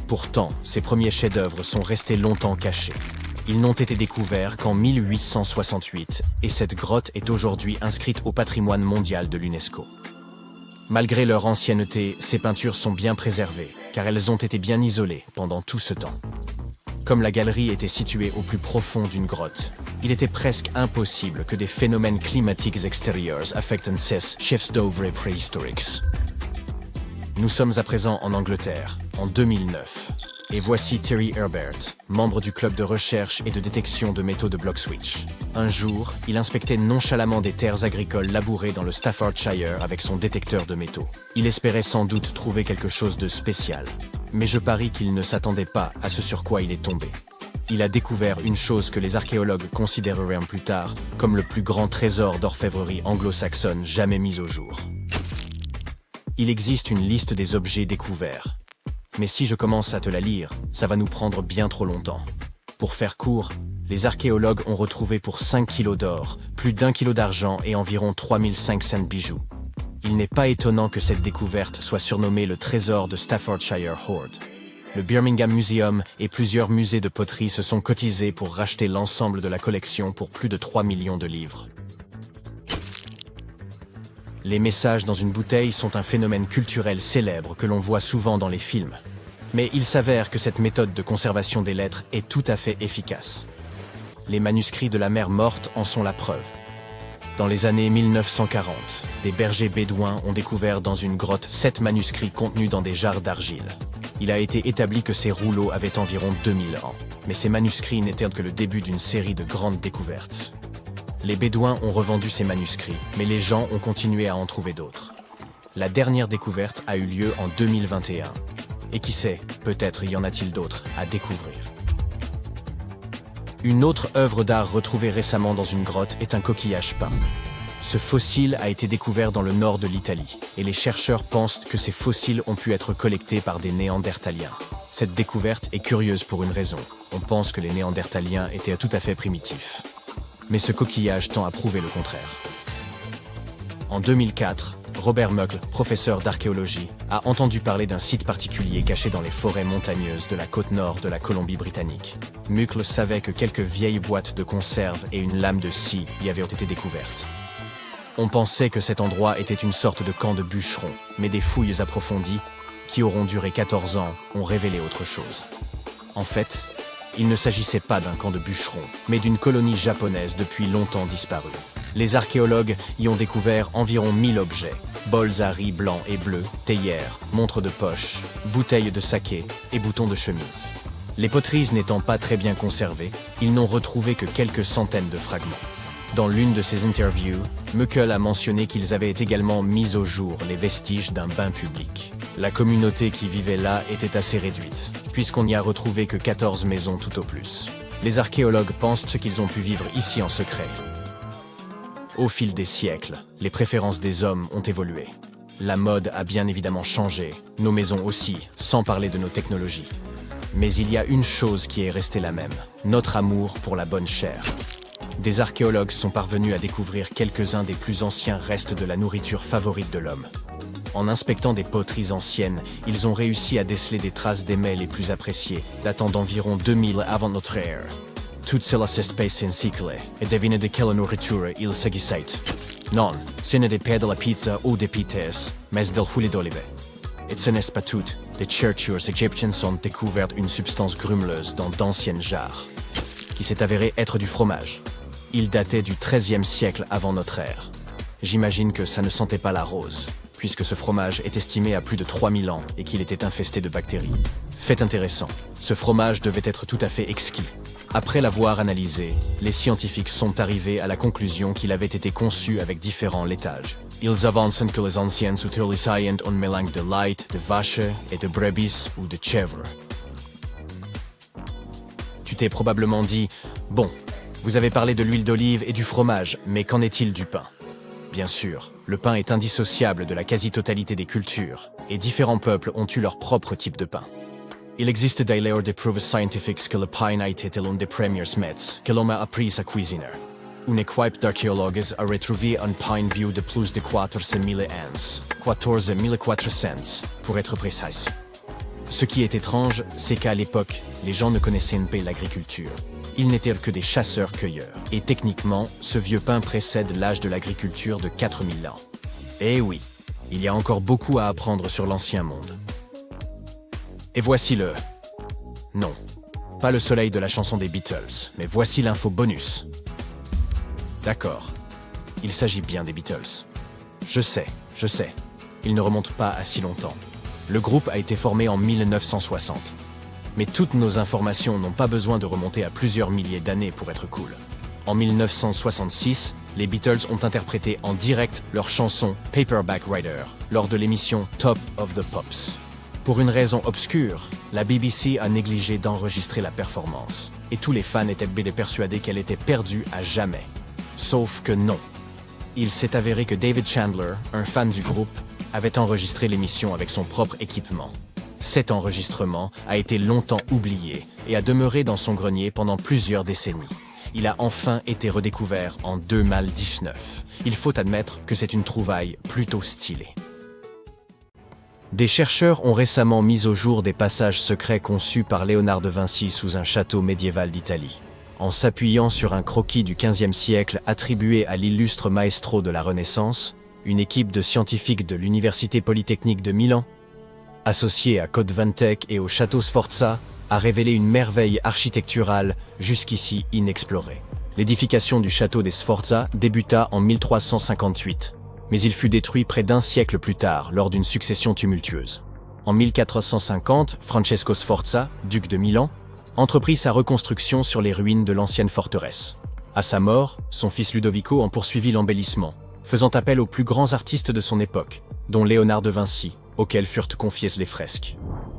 Pourtant, ces premiers chefs-d'œuvre sont restés longtemps cachés. Ils n'ont été découverts qu'en 1868 et cette grotte est aujourd'hui inscrite au patrimoine mondial de l'UNESCO. Malgré leur ancienneté, ces peintures sont bien préservées, car elles ont été bien isolées pendant tout ce temps. Comme la galerie était située au plus profond d'une grotte, il était presque impossible que des phénomènes climatiques extérieurs affectent ces chefs-d'œuvre préhistoriques. Nous sommes à présent en Angleterre, en 2009. Et voici Terry Herbert, membre du club de recherche et de détection de métaux de Bloxwich. Un jour, il inspectait nonchalamment des terres agricoles labourées dans le Staffordshire avec son détecteur de métaux. Il espérait sans doute trouver quelque chose de spécial. Mais je parie qu'il ne s'attendait pas à ce sur quoi il est tombé. Il a découvert une chose que les archéologues considéreraient plus tard comme le plus grand trésor d'orfèvrerie anglo-saxonne jamais mis au jour. Il existe une liste des objets découverts. Mais si je commence à te la lire, ça va nous prendre bien trop longtemps. Pour faire court, les archéologues ont retrouvé pour 5 kilos d'or, plus d'1 kilo d'argent et environ 3500 bijoux. Il n'est pas étonnant que cette découverte soit surnommée le trésor de Staffordshire Hoard. Le Birmingham Museum et plusieurs musées de poterie se sont cotisés pour racheter l'ensemble de la collection pour plus de 3 millions de livres. Les messages dans une bouteille sont un phénomène culturel célèbre que l'on voit souvent dans les films. Mais il s'avère que cette méthode de conservation des lettres est tout à fait efficace. Les manuscrits de la mer Morte en sont la preuve. Dans les années 1940, des bergers bédouins ont découvert dans une grotte 7 manuscrits contenus dans des jarres d'argile. Il a été établi que ces rouleaux avaient environ 2000 ans. Mais ces manuscrits n'étaient que le début d'une série de grandes découvertes. Les Bédouins ont revendu ces manuscrits, mais les gens ont continué à en trouver d'autres. La dernière découverte a eu lieu en 2021. Et qui sait, peut-être y en a-t-il d'autres à découvrir. Une autre œuvre d'art retrouvée récemment dans une grotte est un coquillage peint. Ce fossile a été découvert dans le nord de l'Italie, et les chercheurs pensent que ces fossiles ont pu être collectés par des Néandertaliens. Cette découverte est curieuse pour une raison. On pense que les Néandertaliens étaient tout à fait primitifs. Mais ce coquillage tend à prouver le contraire. En 2004, Robert Muckle, professeur d'archéologie, a entendu parler d'un site particulier caché dans les forêts montagneuses de la côte nord de la Colombie-Britannique. Muckle savait que quelques vieilles boîtes de conserve et une lame de scie y avaient été découvertes. On pensait que cet endroit était une sorte de camp de bûcherons, mais des fouilles approfondies, qui auront duré 14 ans, ont révélé autre chose. En fait, il ne s'agissait pas d'un camp de bûcherons, mais d'une colonie japonaise depuis longtemps disparue. Les archéologues y ont découvert environ 1000 objets, bols à riz blancs et bleus, théières, montres de poche, bouteilles de saké et boutons de chemise. Les poteries n'étant pas très bien conservées, ils n'ont retrouvé que quelques centaines de fragments. Dans l'une de ses interviews, Muckle a mentionné qu'ils avaient également mis au jour les vestiges d'un bain public. La communauté qui vivait là était assez réduite, puisqu'on n'y a retrouvé que 14 maisons tout au plus. Les archéologues pensent qu'ils ont pu vivre ici en secret. Au fil des siècles, les préférences des hommes ont évolué. La mode a bien évidemment changé, nos maisons aussi, sans parler de nos technologies. Mais il y a une chose qui est restée la même, notre amour pour la bonne chair. Des archéologues sont parvenus à découvrir quelques-uns des plus anciens restes de la nourriture favorite de l'homme. En inspectant des poteries anciennes, ils ont réussi à déceler des traces des mets les plus appréciés, datant d'environ 2000 avant notre ère. Toutes celles espèces in cycle et devinent de quelle nourriture il s'agissait. Non, ce n'est pas de la pizza ou des pites, mais del huile d'olive. Et ce n'est pas tout, des chercheurs égyptiennes ont découvert une substance grumeleuse dans d'anciennes jarres, qui s'est avérée être du fromage. Il datait du XIIIe siècle avant notre ère. J'imagine que ça ne sentait pas la rose, puisque ce fromage est estimé à plus de 3000 ans et qu'il était infesté de bactéries. Fait intéressant, ce fromage devait être tout à fait exquis. Après l'avoir analysé, les scientifiques sont arrivés à la conclusion qu'il avait été conçu avec différents laitages. Ils avancent que les anciens utilisaient un mélange de lait, de vache et de brebis ou de chèvre. Tu tu t'es probablement dit « Bon, vous avez parlé de l'huile d'olive et du fromage, mais qu'en est-il du pain ?» Bien sûr, le pain est indissociable de la quasi-totalité des cultures, et différents peuples ont eu leur propre type de pain. Il existe d'ailleurs des preuves scientifiques que le pain a été l'un des premiers mets que l'homme a appris à cuisiner. Une équipe d'archéologues a retrouvé un pain vieux de plus de 400 000 ans, 14 400 pour être précis. Ce qui est étrange, c'est qu'à l'époque, les gens ne connaissaient pas l'agriculture. Ils n'étaient que des chasseurs-cueilleurs. Et techniquement, ce vieux pain précède l'âge de l'agriculture de 4000 ans. Eh oui, il y a encore beaucoup à apprendre sur l'ancien monde. Et voici le... Non, pas le soleil de la chanson des Beatles, mais voici l'info bonus. D'accord, il s'agit bien des Beatles. Je sais, il ne remonte pas à si longtemps. Le groupe a été formé en 1960. Mais toutes nos informations n'ont pas besoin de remonter à plusieurs milliers d'années pour être cool. En 1966, les Beatles ont interprété en direct leur chanson Paperback Writer lors de l'émission Top of the Pops. Pour une raison obscure, la BBC a négligé d'enregistrer la performance, et tous les fans étaient persuadés qu'elle était perdue à jamais. Sauf que non. Il s'est avéré que David Chandler, un fan du groupe, avait enregistré l'émission avec son propre équipement. Cet enregistrement a été longtemps oublié et a demeuré dans son grenier pendant plusieurs décennies. Il a enfin été redécouvert en 2019. Il faut admettre que c'est une trouvaille plutôt stylée. Des chercheurs ont récemment mis au jour des passages secrets conçus par Léonard de Vinci sous un château médiéval d'Italie. En s'appuyant sur un croquis du XVe siècle attribué à l'illustre maestro de la Renaissance, une équipe de scientifiques de l'Université Polytechnique de Milan, associée à Code Ventec et au château Sforza, a révélé une merveille architecturale jusqu'ici inexplorée. L'édification du château des Sforza débuta en 1358, mais il fut détruit près d'un siècle plus tard lors d'une succession tumultueuse. En 1450, Francesco Sforza, duc de Milan, entreprit sa reconstruction sur les ruines de l'ancienne forteresse. À sa mort, son fils Ludovico en poursuivit l'embellissement, faisant appel aux plus grands artistes de son époque, dont Léonard de Vinci, auxquels furent confiées les fresques.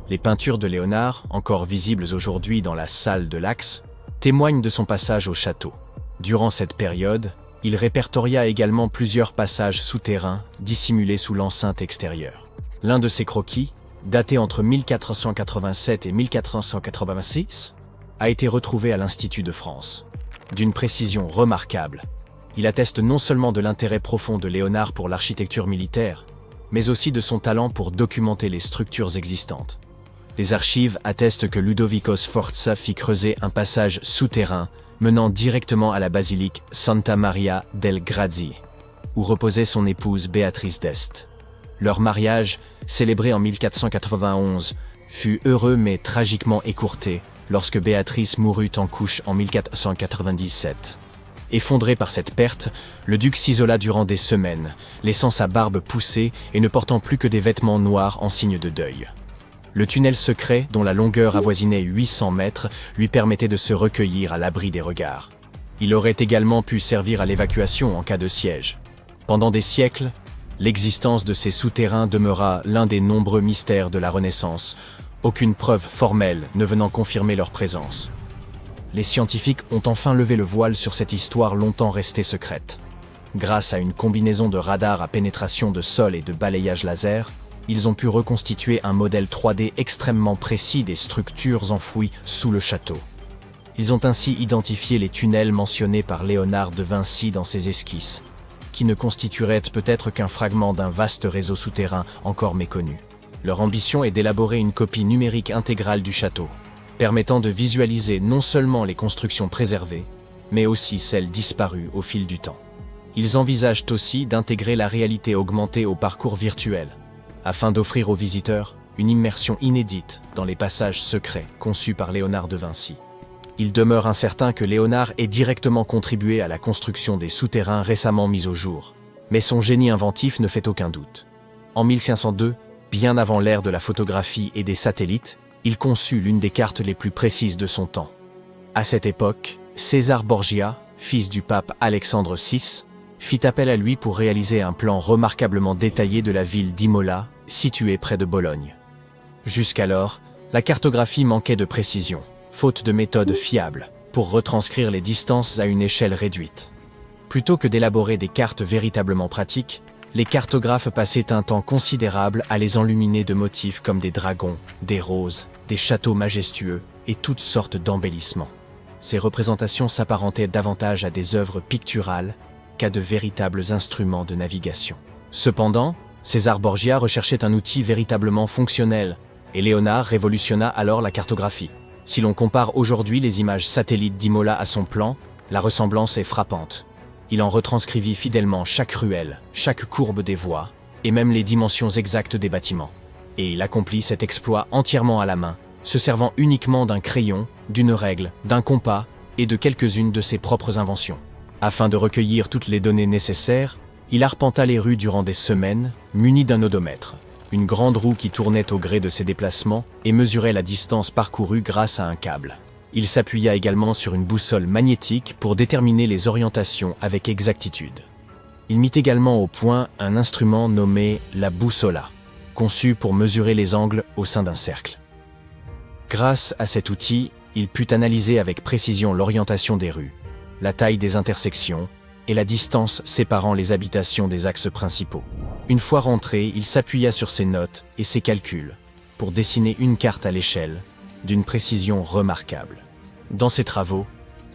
Les peintures de Léonard, encore visibles aujourd'hui dans la salle de l'Axe, témoignent de son passage au château. Durant cette période, il répertoria également plusieurs passages souterrains dissimulés sous l'enceinte extérieure. L'un de ces croquis, daté entre 1487 et 1486, a été retrouvé à l'Institut de France. D'une précision remarquable, il atteste non seulement de l'intérêt profond de Léonard pour l'architecture militaire, mais aussi de son talent pour documenter les structures existantes. Les archives attestent que Ludovico Sforza fit creuser un passage souterrain menant directement à la basilique Santa Maria del Grazie, où reposait son épouse Béatrice d'Este. Leur mariage, célébré en 1491, fut heureux mais tragiquement écourté lorsque Béatrice mourut en couche en 1497. Effondré par cette perte, le duc s'isola durant des semaines, laissant sa barbe pousser et ne portant plus que des vêtements noirs en signe de deuil. Le tunnel secret, dont la longueur avoisinait 800 mètres, lui permettait de se recueillir à l'abri des regards. Il aurait également pu servir à l'évacuation en cas de siège. Pendant des siècles, l'existence de ces souterrains demeura l'un des nombreux mystères de la Renaissance, aucune preuve formelle ne venant confirmer leur présence. Les scientifiques ont enfin levé le voile sur cette histoire longtemps restée secrète. Grâce à une combinaison de radars à pénétration de sol et de balayage laser, ils ont pu reconstituer un modèle 3D extrêmement précis des structures enfouies sous le château. Ils ont ainsi identifié les tunnels mentionnés par Léonard de Vinci dans ses esquisses, qui ne constitueraient peut-être qu'un fragment d'un vaste réseau souterrain encore méconnu. Leur ambition est d'élaborer une copie numérique intégrale du château, permettant de visualiser non seulement les constructions préservées, mais aussi celles disparues au fil du temps. Ils envisagent aussi d'intégrer la réalité augmentée au parcours virtuel, afin d'offrir aux visiteurs une immersion inédite dans les passages secrets conçus par Léonard de Vinci. Il demeure incertain que Léonard ait directement contribué à la construction des souterrains récemment mis au jour, mais son génie inventif ne fait aucun doute. En 1502, bien avant l'ère de la photographie et des satellites, il conçut l'une des cartes les plus précises de son temps. À cette époque, César Borgia, fils du pape Alexandre VI, fit appel à lui pour réaliser un plan remarquablement détaillé de la ville d'Imola, située près de Bologne. Jusqu'alors, la cartographie manquait de précision, faute de méthode fiable pour retranscrire les distances à une échelle réduite. Plutôt que d'élaborer des cartes véritablement pratiques, les cartographes passaient un temps considérable à les enluminer de motifs comme des dragons, des roses, des châteaux majestueux et toutes sortes d'embellissements. Ces représentations s'apparentaient davantage à des œuvres picturales qu'à de véritables instruments de navigation. Cependant, César Borgia recherchait un outil véritablement fonctionnel, et Léonard révolutionna alors la cartographie. Si l'on compare aujourd'hui les images satellites d'Imola à son plan, la ressemblance est frappante. Il en retranscrivit fidèlement chaque ruelle, chaque courbe des voies, et même les dimensions exactes des bâtiments. Et il accomplit cet exploit entièrement à la main, se servant uniquement d'un crayon, d'une règle, d'un compas et de quelques-unes de ses propres inventions. Afin de recueillir toutes les données nécessaires, il arpenta les rues durant des semaines, muni d'un odomètre, une grande roue qui tournait au gré de ses déplacements et mesurait la distance parcourue grâce à un câble. Il s'appuya également sur une boussole magnétique pour déterminer les orientations avec exactitude. Il mit également au point un instrument nommé la boussola, conçu pour mesurer les angles au sein d'un cercle. Grâce à cet outil, il put analyser avec précision l'orientation des rues, la taille des intersections et la distance séparant les habitations des axes principaux. Une fois rentré, il s'appuya sur ses notes et ses calculs pour dessiner une carte à l'échelle, d'une précision remarquable. Dans ses travaux,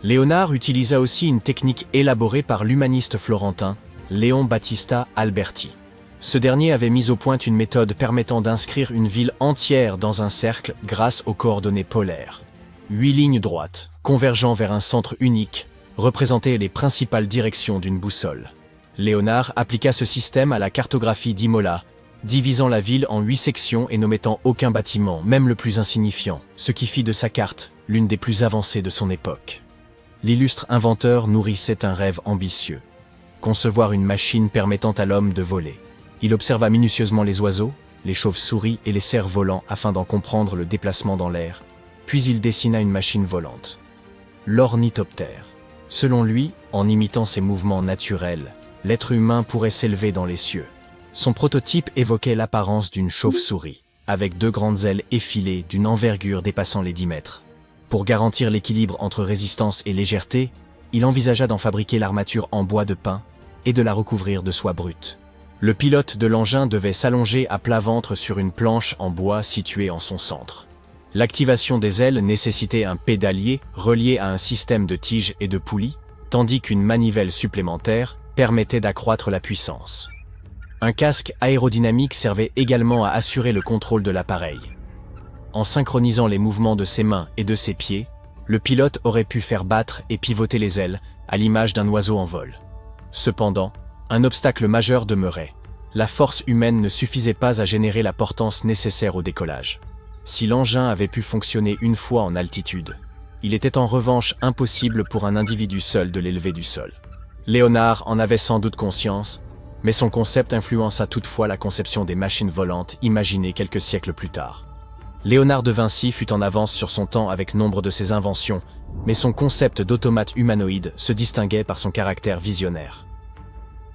Léonard utilisa aussi une technique élaborée par l'humaniste florentin Léon Battista Alberti. Ce dernier avait mis au point une méthode permettant d'inscrire une ville entière dans un cercle grâce aux coordonnées polaires. 8 lignes droites, convergeant vers un centre unique, représentaient les principales directions d'une boussole. Léonard appliqua ce système à la cartographie d'Imola, divisant la ville en 8 sections et n'omettant aucun bâtiment, même le plus insignifiant, ce qui fit de sa carte l'une des plus avancées de son époque. L'illustre inventeur nourrissait un rêve ambitieux, concevoir une machine permettant à l'homme de voler. Il observa minutieusement les oiseaux, les chauves-souris et les cerfs-volants afin d'en comprendre le déplacement dans l'air, puis il dessina une machine volante, l'ornithoptère. Selon lui, en imitant ses mouvements naturels, l'être humain pourrait s'élever dans les cieux. Son prototype évoquait l'apparence d'une chauve-souris, avec 2 grandes ailes effilées d'une envergure dépassant les 10 mètres. Pour garantir l'équilibre entre résistance et légèreté, il envisagea d'en fabriquer l'armature en bois de pin et de la recouvrir de soie brute. Le pilote de l'engin devait s'allonger à plat ventre sur une planche en bois située en son centre. L'activation des ailes nécessitait un pédalier relié à un système de tiges et de poulies, tandis qu'une manivelle supplémentaire permettait d'accroître la puissance. Un casque aérodynamique servait également à assurer le contrôle de l'appareil. En synchronisant les mouvements de ses mains et de ses pieds, le pilote aurait pu faire battre et pivoter les ailes, à l'image d'un oiseau en vol. Cependant, un obstacle majeur demeurait. La force humaine ne suffisait pas à générer la portance nécessaire au décollage. Si l'engin avait pu fonctionner une fois en altitude, il était en revanche impossible pour un individu seul de l'élever du sol. Léonard en avait sans doute conscience, mais son concept influença toutefois la conception des machines volantes imaginées quelques siècles plus tard. Léonard de Vinci fut en avance sur son temps avec nombre de ses inventions, mais son concept d'automate humanoïde se distinguait par son caractère visionnaire.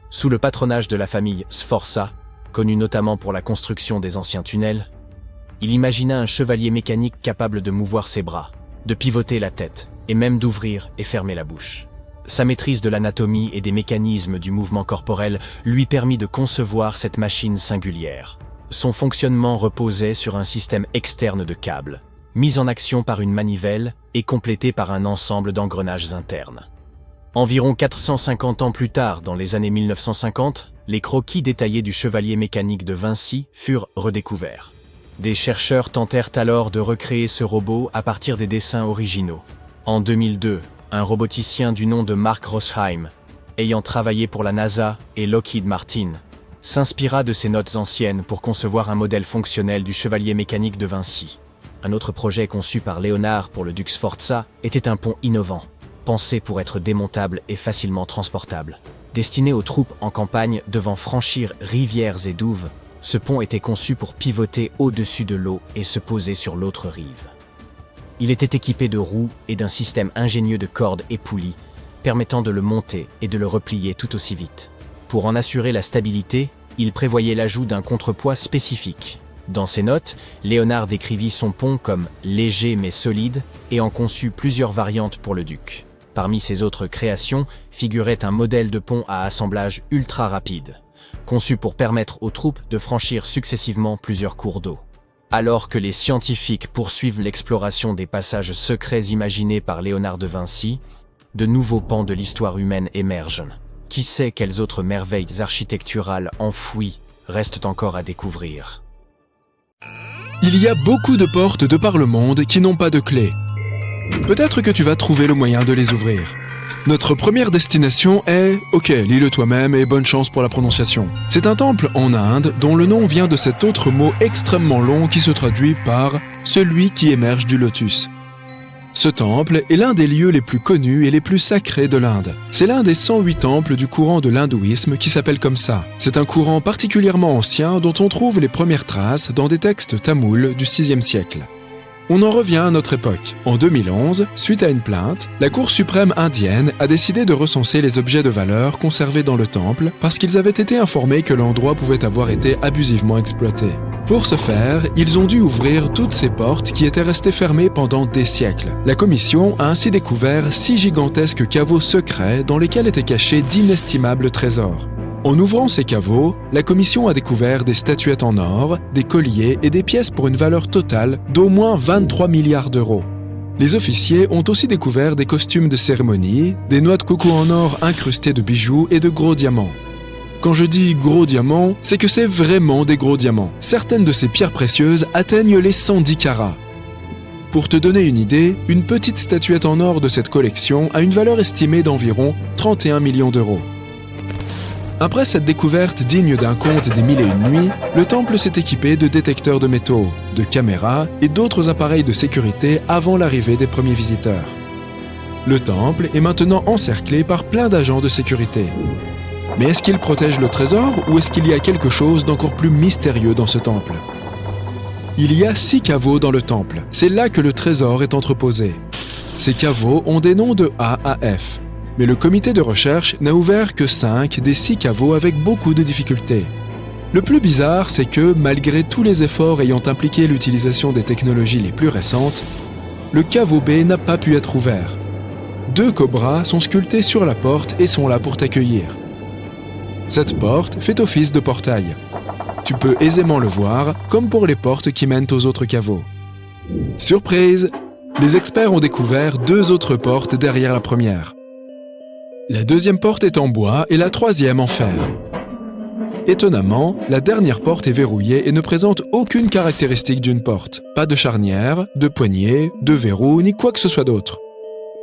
Sous le patronage de la famille Sforza, connue notamment pour la construction des anciens tunnels, il imagina un chevalier mécanique capable de mouvoir ses bras, de pivoter la tête, et même d'ouvrir et fermer la bouche. Sa maîtrise de l'anatomie et des mécanismes du mouvement corporel lui permit de concevoir cette machine singulière. Son fonctionnement reposait sur un système externe de câbles, mis en action par une manivelle et complété par un ensemble d'engrenages internes. Environ 450 ans plus tard, dans les années 1950, les croquis détaillés du chevalier mécanique de Vinci furent redécouverts. Des chercheurs tentèrent alors de recréer ce robot à partir des dessins originaux. En 2002, un roboticien du nom de Mark Rosheim, ayant travaillé pour la NASA et Lockheed Martin, s'inspira de ces notes anciennes pour concevoir un modèle fonctionnel du chevalier mécanique de Vinci. Un autre projet conçu par Léonard pour le Dux Sforza était un pont innovant, pensé pour être démontable et facilement transportable. Destiné aux troupes en campagne devant franchir rivières et douves, ce pont était conçu pour pivoter au-dessus de l'eau et se poser sur l'autre rive. Il était équipé de roues et d'un système ingénieux de cordes et poulies, permettant de le monter et de le replier tout aussi vite. Pour en assurer la stabilité, il prévoyait l'ajout d'un contrepoids spécifique. Dans ses notes, Léonard décrivit son pont comme léger mais solide et en conçut plusieurs variantes pour le duc. Parmi ses autres créations figurait un modèle de pont à assemblage ultra rapide, conçu pour permettre aux troupes de franchir successivement plusieurs cours d'eau. Alors que les scientifiques poursuivent l'exploration des passages secrets imaginés par Léonard de Vinci, de nouveaux pans de l'histoire humaine émergent. Qui sait quelles autres merveilles architecturales enfouies restent encore à découvrir? Il y a beaucoup de portes de par le monde qui n'ont pas de clé. Peut-être que tu vas trouver le moyen de les ouvrir. Notre première destination est... Ok, lis-le toi-même et bonne chance pour la prononciation. C'est un temple en Inde dont le nom vient de cet autre mot extrêmement long qui se traduit par « celui qui émerge du lotus ». Ce temple est l'un des lieux les plus connus et les plus sacrés de l'Inde. C'est l'un des 108 temples du courant de l'hindouisme qui s'appelle comme ça. C'est un courant particulièrement ancien dont on trouve les premières traces dans des textes tamouls du VIe siècle. On en revient à notre époque. En 2011, suite à une plainte, la Cour suprême indienne a décidé de recenser les objets de valeur conservés dans le temple parce qu'ils avaient été informés que l'endroit pouvait avoir été abusivement exploité. Pour ce faire, ils ont dû ouvrir toutes ces portes qui étaient restées fermées pendant des siècles. La commission a ainsi découvert 6 gigantesques caveaux secrets dans lesquels étaient cachés d'inestimables trésors. En ouvrant ces caveaux, la commission a découvert des statuettes en or, des colliers et des pièces pour une valeur totale d'au moins 23 milliards d'euros. Les officiers ont aussi découvert des costumes de cérémonie, des noix de coco en or incrustées de bijoux et de gros diamants. Quand je dis gros diamants, c'est que c'est vraiment des gros diamants. Certaines de ces pierres précieuses atteignent les 110 carats. Pour te donner une idée, une petite statuette en or de cette collection a une valeur estimée d'environ 31 millions d'euros. Après cette découverte digne d'un conte des mille et une nuits, le temple s'est équipé de détecteurs de métaux, de caméras et d'autres appareils de sécurité avant l'arrivée des premiers visiteurs. Le temple est maintenant encerclé par plein d'agents de sécurité. Mais est-ce qu'il protège le trésor ou est-ce qu'il y a quelque chose d'encore plus mystérieux dans ce temple? Il y a 6 caveaux dans le temple. C'est là que le trésor est entreposé. Ces caveaux ont des noms de A à F. Mais le comité de recherche n'a ouvert que 5 des 6 caveaux avec beaucoup de difficultés. Le plus bizarre, c'est que, malgré tous les efforts ayant impliqué l'utilisation des technologies les plus récentes, le caveau B n'a pas pu être ouvert. 2 cobras sont sculptés sur la porte et sont là pour t'accueillir. Cette porte fait office de portail. Tu peux aisément le voir, comme pour les portes qui mènent aux autres caveaux. Surprise! Les experts ont découvert 2 autres portes derrière la première. La deuxième porte est en bois et la troisième en fer. Étonnamment, la dernière porte est verrouillée et ne présente aucune caractéristique d'une porte. Pas de charnière, de poignée, de verrou, ni quoi que ce soit d'autre.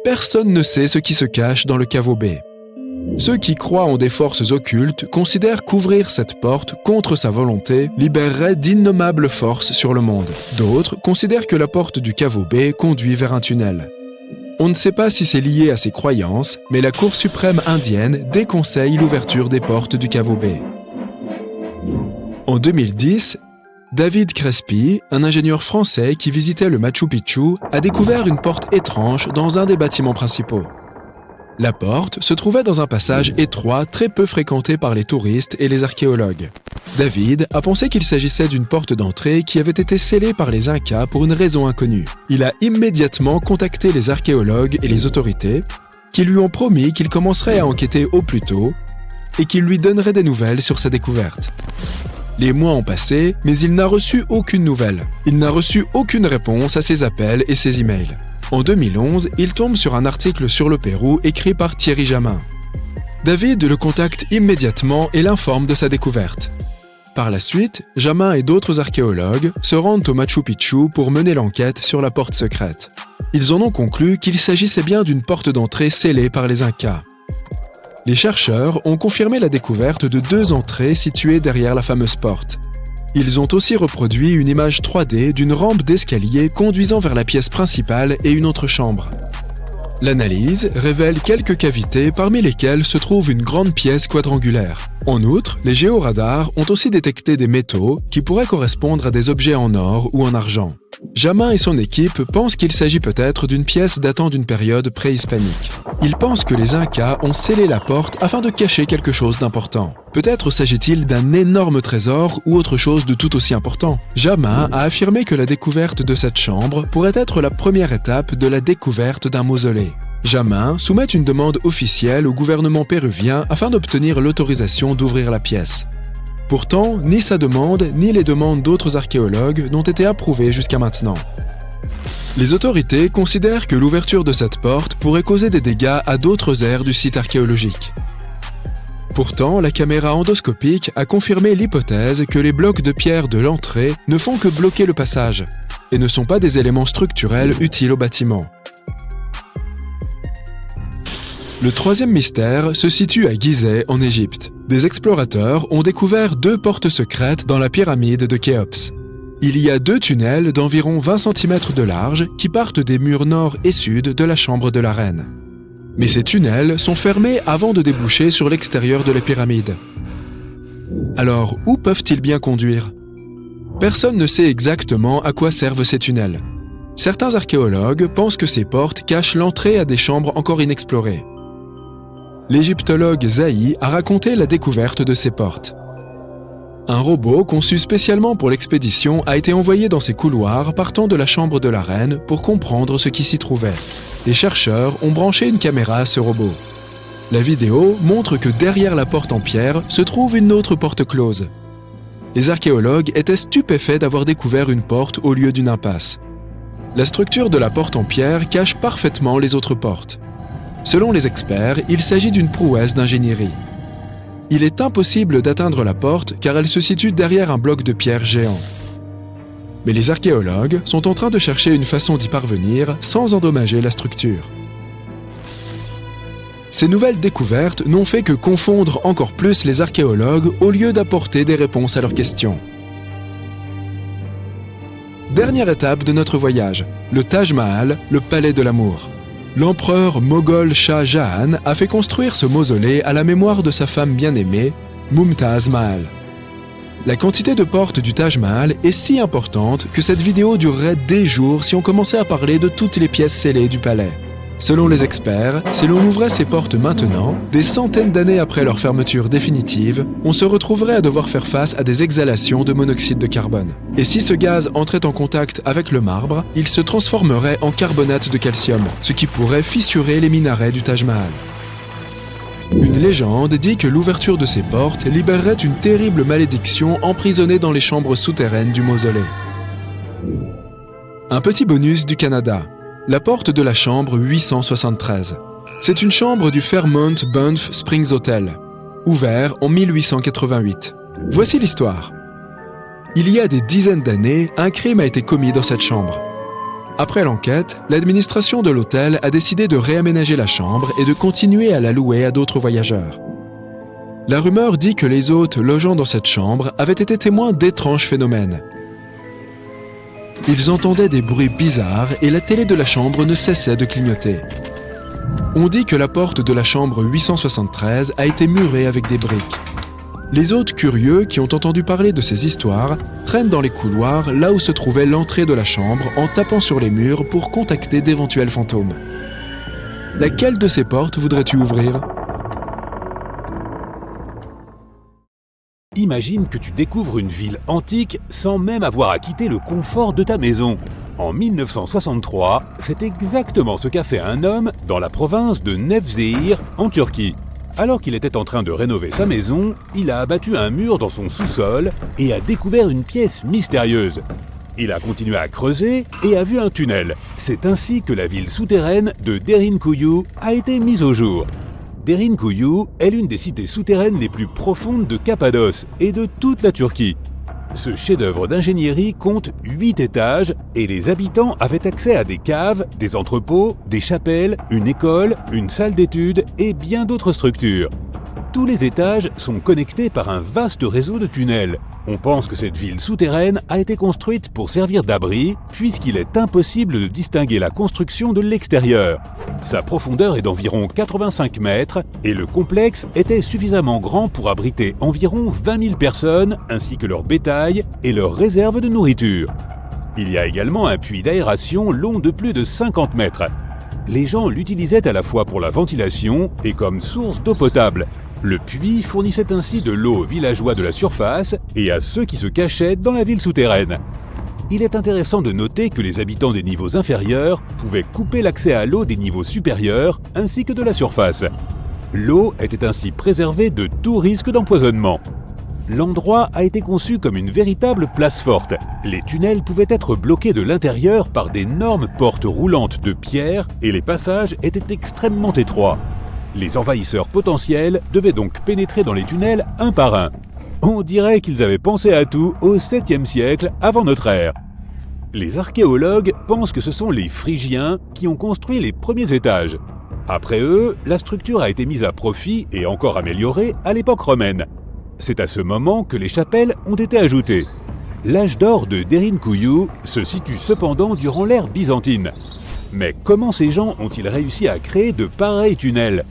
Personne ne sait ce qui se cache dans le caveau B. Ceux qui croient en des forces occultes considèrent qu'ouvrir cette porte contre sa volonté libérerait d'innommables forces sur le monde. D'autres considèrent que la porte du caveau B conduit vers un tunnel. On ne sait pas si c'est lié à ces croyances, mais la Cour suprême indienne déconseille l'ouverture des portes du caveau B. En 2010, David Crespi, un ingénieur français qui visitait le Machu Picchu, a découvert une porte étrange dans un des bâtiments principaux. La porte se trouvait dans un passage étroit très peu fréquenté par les touristes et les archéologues. David a pensé qu'il s'agissait d'une porte d'entrée qui avait été scellée par les Incas pour une raison inconnue. Il a immédiatement contacté les archéologues et les autorités, qui lui ont promis qu'ils commenceraient à enquêter au plus tôt et qu'ils lui donneraient des nouvelles sur sa découverte. Les mois ont passé, mais il n'a reçu aucune nouvelle. Il n'a reçu aucune réponse à ses appels et ses emails. En 2011, il tombe sur un article sur le Pérou écrit par Thierry Jamin. David le contacte immédiatement et l'informe de sa découverte. Par la suite, Jamin et d'autres archéologues se rendent au Machu Picchu pour mener l'enquête sur la porte secrète. Ils en ont conclu qu'il s'agissait bien d'une porte d'entrée scellée par les Incas. Les chercheurs ont confirmé la découverte de 2 entrées situées derrière la fameuse porte. Ils ont aussi reproduit une image 3D d'une rampe d'escalier conduisant vers la pièce principale et une autre chambre. L'analyse révèle quelques cavités parmi lesquelles se trouve une grande pièce quadrangulaire. En outre, les géoradars ont aussi détecté des métaux qui pourraient correspondre à des objets en or ou en argent. Jamin et son équipe pensent qu'il s'agit peut-être d'une pièce datant d'une période préhispanique. Ils pensent que les Incas ont scellé la porte afin de cacher quelque chose d'important. Peut-être s'agit-il d'un énorme trésor ou autre chose de tout aussi important. Jamin a affirmé que la découverte de cette chambre pourrait être la première étape de la découverte d'un mausolée. Jamin soumet une demande officielle au gouvernement péruvien afin d'obtenir l'autorisation d'ouvrir la pièce. Pourtant, ni sa demande, ni les demandes d'autres archéologues n'ont été approuvées jusqu'à maintenant. Les autorités considèrent que l'ouverture de cette porte pourrait causer des dégâts à d'autres aires du site archéologique. Pourtant, la caméra endoscopique a confirmé l'hypothèse que les blocs de pierre de l'entrée ne font que bloquer le passage et ne sont pas des éléments structurels utiles au bâtiment. Le troisième mystère se situe à Gizeh, en Égypte. Des explorateurs ont découvert 2 portes secrètes dans la pyramide de Khéops. Il y a 2 tunnels d'environ 20 cm de large qui partent des murs nord et sud de la chambre de la reine. Mais ces tunnels sont fermés avant de déboucher sur l'extérieur de la pyramide. Alors, où peuvent-ils bien conduire? Personne ne sait exactement à quoi servent ces tunnels. Certains archéologues pensent que ces portes cachent l'entrée à des chambres encore inexplorées. L'égyptologue Zahi a raconté la découverte de ces portes. Un robot conçu spécialement pour l'expédition a été envoyé dans ces couloirs partant de la chambre de la reine pour comprendre ce qui s'y trouvait. Les chercheurs ont branché une caméra à ce robot. La vidéo montre que derrière la porte en pierre se trouve une autre porte close. Les archéologues étaient stupéfaits d'avoir découvert une porte au lieu d'une impasse. La structure de la porte en pierre cache parfaitement les autres portes. Selon les experts, il s'agit d'une prouesse d'ingénierie. Il est impossible d'atteindre la porte car elle se situe derrière un bloc de pierre géant. Mais les archéologues sont en train de chercher une façon d'y parvenir sans endommager la structure. Ces nouvelles découvertes n'ont fait que confondre encore plus les archéologues au lieu d'apporter des réponses à leurs questions. Dernière étape de notre voyage, le Taj Mahal, le palais de l'amour. L'empereur moghol Shah Jahan a fait construire ce mausolée à la mémoire de sa femme bien-aimée, Mumtaz Mahal. La quantité de portes du Taj Mahal est si importante que cette vidéo durerait des jours si on commençait à parler de toutes les pièces scellées du palais. Selon les experts, si l'on ouvrait ces portes maintenant, des centaines d'années après leur fermeture définitive, on se retrouverait à devoir faire face à des exhalations de monoxyde de carbone. Et si ce gaz entrait en contact avec le marbre, il se transformerait en carbonate de calcium, ce qui pourrait fissurer les minarets du Taj Mahal. Une légende dit que l'ouverture de ces portes libérerait une terrible malédiction emprisonnée dans les chambres souterraines du mausolée. Un petit bonus du Canada. La porte de la chambre 873. C'est une chambre du Fairmont Banff Springs Hotel, ouvert en 1888. Voici l'histoire. Il y a des dizaines d'années, un crime a été commis dans cette chambre. Après l'enquête, l'administration de l'hôtel a décidé de réaménager la chambre et de continuer à la louer à d'autres voyageurs. La rumeur dit que les hôtes logeant dans cette chambre avaient été témoins d'étranges phénomènes. Ils entendaient des bruits bizarres et la télé de la chambre ne cessait de clignoter. On dit que la porte de la chambre 873 a été murée avec des briques. Les hôtes curieux qui ont entendu parler de ces histoires traînent dans les couloirs là où se trouvait l'entrée de la chambre en tapant sur les murs pour contacter d'éventuels fantômes. Laquelle de ces portes voudrais-tu ouvrir ? Imagine que tu découvres une ville antique sans même avoir à quitter le confort de ta maison. En 1963, c'est exactement ce qu'a fait un homme dans la province de Nevşehir, en Turquie. Alors qu'il était en train de rénover sa maison, il a abattu un mur dans son sous-sol et a découvert une pièce mystérieuse. Il a continué à creuser et a vu un tunnel. C'est ainsi que la ville souterraine de Derinkuyu a été mise au jour. Derinkuyu est l'une des cités souterraines les plus profondes de Cappadoce et de toute la Turquie. Ce chef-d'œuvre d'ingénierie compte 8 étages et les habitants avaient accès à des caves, des entrepôts, des chapelles, une école, une salle d'études et bien d'autres structures. Tous les étages sont connectés par un vaste réseau de tunnels. On pense que cette ville souterraine a été construite pour servir d'abri, puisqu'il est impossible de distinguer la construction de l'extérieur. Sa profondeur est d'environ 85 mètres et le complexe était suffisamment grand pour abriter environ 20 000 personnes, ainsi que leur bétail et leurs réserves de nourriture. Il y a également un puits d'aération long de plus de 50 mètres. Les gens l'utilisaient à la fois pour la ventilation et comme source d'eau potable. Le puits fournissait ainsi de l'eau aux villageois de la surface et à ceux qui se cachaient dans la ville souterraine. Il est intéressant de noter que les habitants des niveaux inférieurs pouvaient couper l'accès à l'eau des niveaux supérieurs ainsi que de la surface. L'eau était ainsi préservée de tout risque d'empoisonnement. L'endroit a été conçu comme une véritable place forte. Les tunnels pouvaient être bloqués de l'intérieur par d'énormes portes roulantes de pierre et les passages étaient extrêmement étroits. Les envahisseurs potentiels devaient donc pénétrer dans les tunnels un par un. On dirait qu'ils avaient pensé à tout au 7e siècle avant notre ère. Les archéologues pensent que ce sont les Phrygiens qui ont construit les premiers étages. Après eux, la structure a été mise à profit et encore améliorée à l'époque romaine. C'est à ce moment que les chapelles ont été ajoutées. L'âge d'or de Derinkuyu se situe cependant durant l'ère byzantine. Mais comment ces gens ont-ils réussi à créer de pareils tunnels ?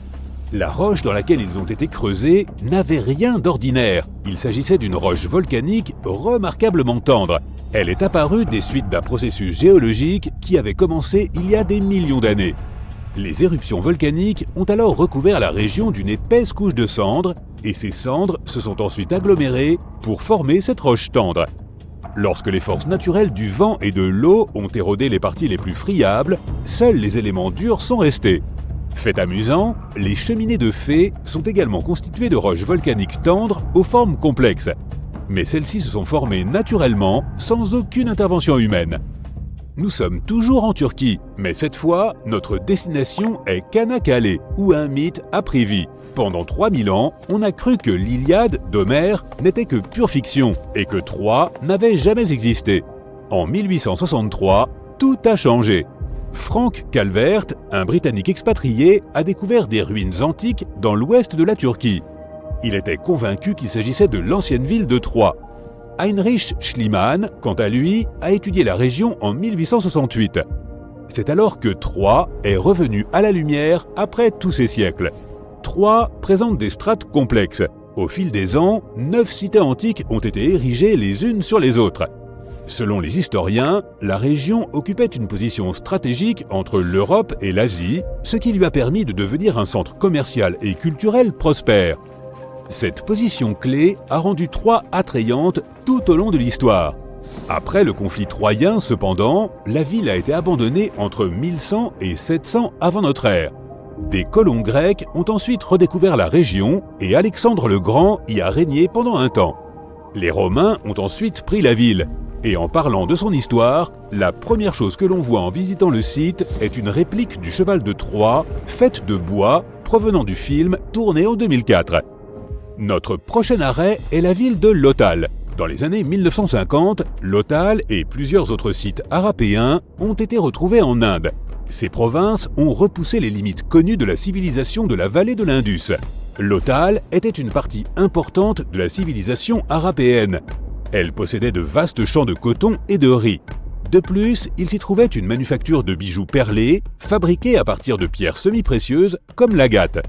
La roche dans laquelle ils ont été creusés n'avait rien d'ordinaire. Il s'agissait d'une roche volcanique remarquablement tendre. Elle est apparue des suites d'un processus géologique qui avait commencé il y a des millions d'années. Les éruptions volcaniques ont alors recouvert la région d'une épaisse couche de cendres, et ces cendres se sont ensuite agglomérées pour former cette roche tendre. Lorsque les forces naturelles du vent et de l'eau ont érodé les parties les plus friables, seuls les éléments durs sont restés. Fait amusant, les cheminées de fées sont également constituées de roches volcaniques tendres aux formes complexes. Mais celles-ci se sont formées naturellement, sans aucune intervention humaine. Nous sommes toujours en Turquie, mais cette fois, notre destination est Çanakkale, où un mythe a pris vie. Pendant 3000 ans, on a cru que l'Iliade d'Homère n'était que pure fiction et que Troie n'avait jamais existé. En 1863, tout a changé. Frank Calvert, un Britannique expatrié, a découvert des ruines antiques dans l'ouest de la Turquie. Il était convaincu qu'il s'agissait de l'ancienne ville de Troie. Heinrich Schliemann, quant à lui, a étudié la région en 1868. C'est alors que Troie est revenue à la lumière après tous ces siècles. Troie présente des strates complexes. Au fil des ans, 9 cités antiques ont été érigées les unes sur les autres. Selon les historiens, la région occupait une position stratégique entre l'Europe et l'Asie, ce qui lui a permis de devenir un centre commercial et culturel prospère. Cette position clé a rendu Troie attrayante tout au long de l'histoire. Après le conflit troyen, cependant, la ville a été abandonnée entre 1100 et 700 avant notre ère. Des colons grecs ont ensuite redécouvert la région et Alexandre le Grand y a régné pendant un temps. Les Romains ont ensuite pris la ville. Et en parlant de son histoire, la première chose que l'on voit en visitant le site est une réplique du cheval de Troie, faite de bois, provenant du film tourné en 2004. Notre prochain arrêt est la ville de Lothal. Dans les années 1950, Lothal et plusieurs autres sites arapéens ont été retrouvés en Inde. Ces provinces ont repoussé les limites connues de la civilisation de la vallée de l'Indus. Lothal était une partie importante de la civilisation arapéenne. Elle possédait de vastes champs de coton et de riz. De plus, il s'y trouvait une manufacture de bijoux perlés, fabriqués à partir de pierres semi-précieuses comme l'agate.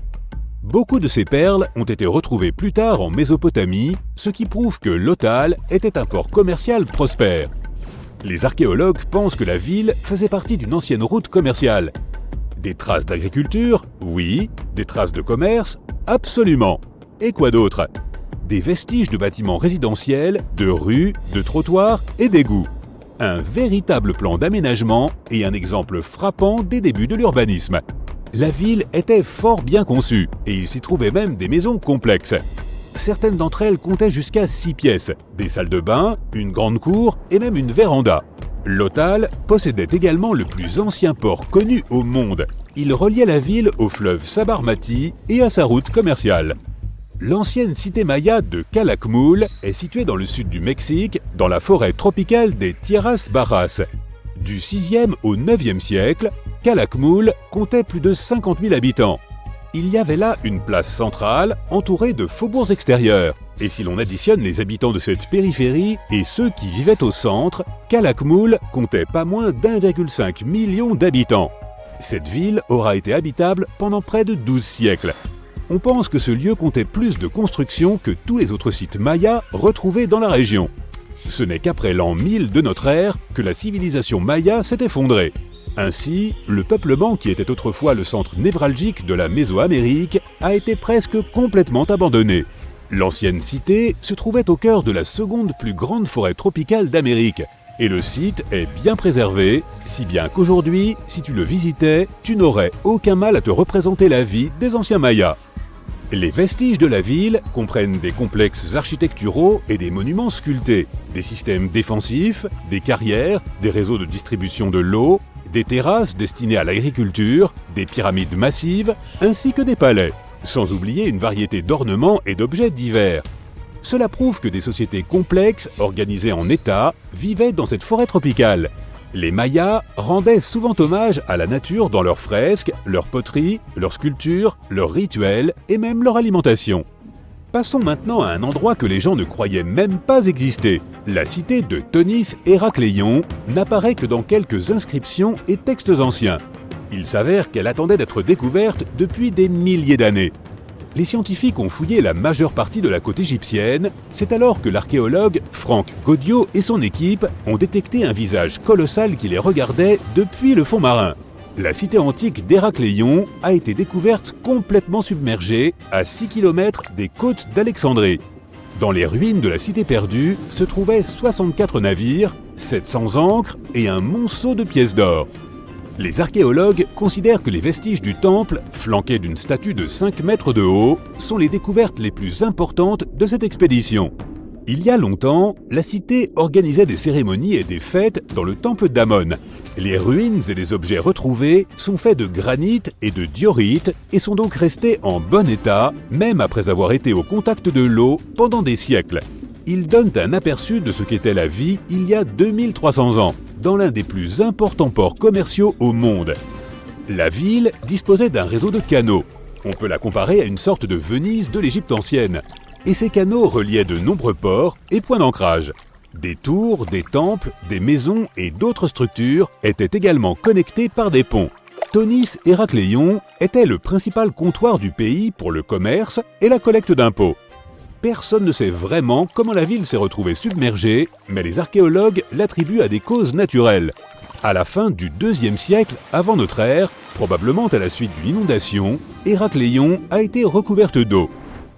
Beaucoup de ces perles ont été retrouvées plus tard en Mésopotamie, ce qui prouve que Lothal était un port commercial prospère. Les archéologues pensent que la ville faisait partie d'une ancienne route commerciale. Des traces d'agriculture? Oui. Des traces de commerce? Absolument. Et quoi d'autre? Des vestiges de bâtiments résidentiels, de rues, de trottoirs et d'égouts. Un véritable plan d'aménagement et un exemple frappant des débuts de l'urbanisme. La ville était fort bien conçue et il s'y trouvait même des maisons complexes. Certaines d'entre elles comptaient jusqu'à 6 pièces, des salles de bain, une grande cour et même une véranda. Lothal possédait également le plus ancien port connu au monde. Il reliait la ville au fleuve Sabarmati et à sa route commerciale. L'ancienne cité maya de Calakmul est située dans le sud du Mexique, dans la forêt tropicale des Tierras Bajas. Du 6e au 9e siècle, Calakmul comptait plus de 50 000 habitants. Il y avait là une place centrale entourée de faubourgs extérieurs. Et si l'on additionne les habitants de cette périphérie et ceux qui vivaient au centre, Calakmul comptait pas moins d'1,5 million d'habitants. Cette ville aura été habitable pendant près de 12 siècles. On pense que ce lieu comptait plus de constructions que tous les autres sites mayas retrouvés dans la région. Ce n'est qu'après l'an 1000 de notre ère que la civilisation maya s'est effondrée. Ainsi, le peuplement qui était autrefois le centre névralgique de la Mésoamérique a été presque complètement abandonné. L'ancienne cité se trouvait au cœur de la seconde plus grande forêt tropicale d'Amérique, et le site est bien préservé, si bien qu'aujourd'hui, si tu le visitais, tu n'aurais aucun mal à te représenter la vie des anciens Mayas. Les vestiges de la ville comprennent des complexes architecturaux et des monuments sculptés, des systèmes défensifs, des carrières, des réseaux de distribution de l'eau, des terrasses destinées à l'agriculture, des pyramides massives, ainsi que des palais, sans oublier une variété d'ornements et d'objets divers. Cela prouve que des sociétés complexes, organisées en États, vivaient dans cette forêt tropicale. Les Mayas rendaient souvent hommage à la nature dans leurs fresques, leurs poteries, leurs sculptures, leurs rituels et même leur alimentation. Passons maintenant à un endroit que les gens ne croyaient même pas exister. La cité de Tonis Hérakléion n'apparaît que dans quelques inscriptions et textes anciens. Il s'avère qu'elle attendait d'être découverte depuis des milliers d'années. Les scientifiques ont fouillé la majeure partie de la côte égyptienne. C'est alors que l'archéologue Franck Gaudiot et son équipe ont détecté un visage colossal qui les regardait depuis le fond marin. La cité antique d'Hérakléion a été découverte complètement submergée à 6 km des côtes d'Alexandrie. Dans les ruines de la cité perdue se trouvaient 64 navires, 700 ancres et un monceau de pièces d'or. Les archéologues considèrent que les vestiges du temple, flanqués d'une statue de 5 mètres de haut, sont les découvertes les plus importantes de cette expédition. Il y a longtemps, la cité organisait des cérémonies et des fêtes dans le temple d'Amon. Les ruines et les objets retrouvés sont faits de granit et de diorite et sont donc restés en bon état, même après avoir été au contact de l'eau pendant des siècles. Ils donnent un aperçu de ce qu'était la vie il y a 2300 ans, dans l'un des plus importants ports commerciaux au monde. La ville disposait d'un réseau de canaux. On peut la comparer à une sorte de Venise de l'Égypte ancienne. Et ces canaux reliaient de nombreux ports et points d'ancrage. Des tours, des temples, des maisons et d'autres structures étaient également connectés par des ponts. Tonis Hérakléion était le principal comptoir du pays pour le commerce et la collecte d'impôts. Personne ne sait vraiment comment la ville s'est retrouvée submergée, mais les archéologues l'attribuent à des causes naturelles. À la fin du IIe siècle avant notre ère, probablement à la suite d'une inondation, Hérakléion a été recouverte d'eau.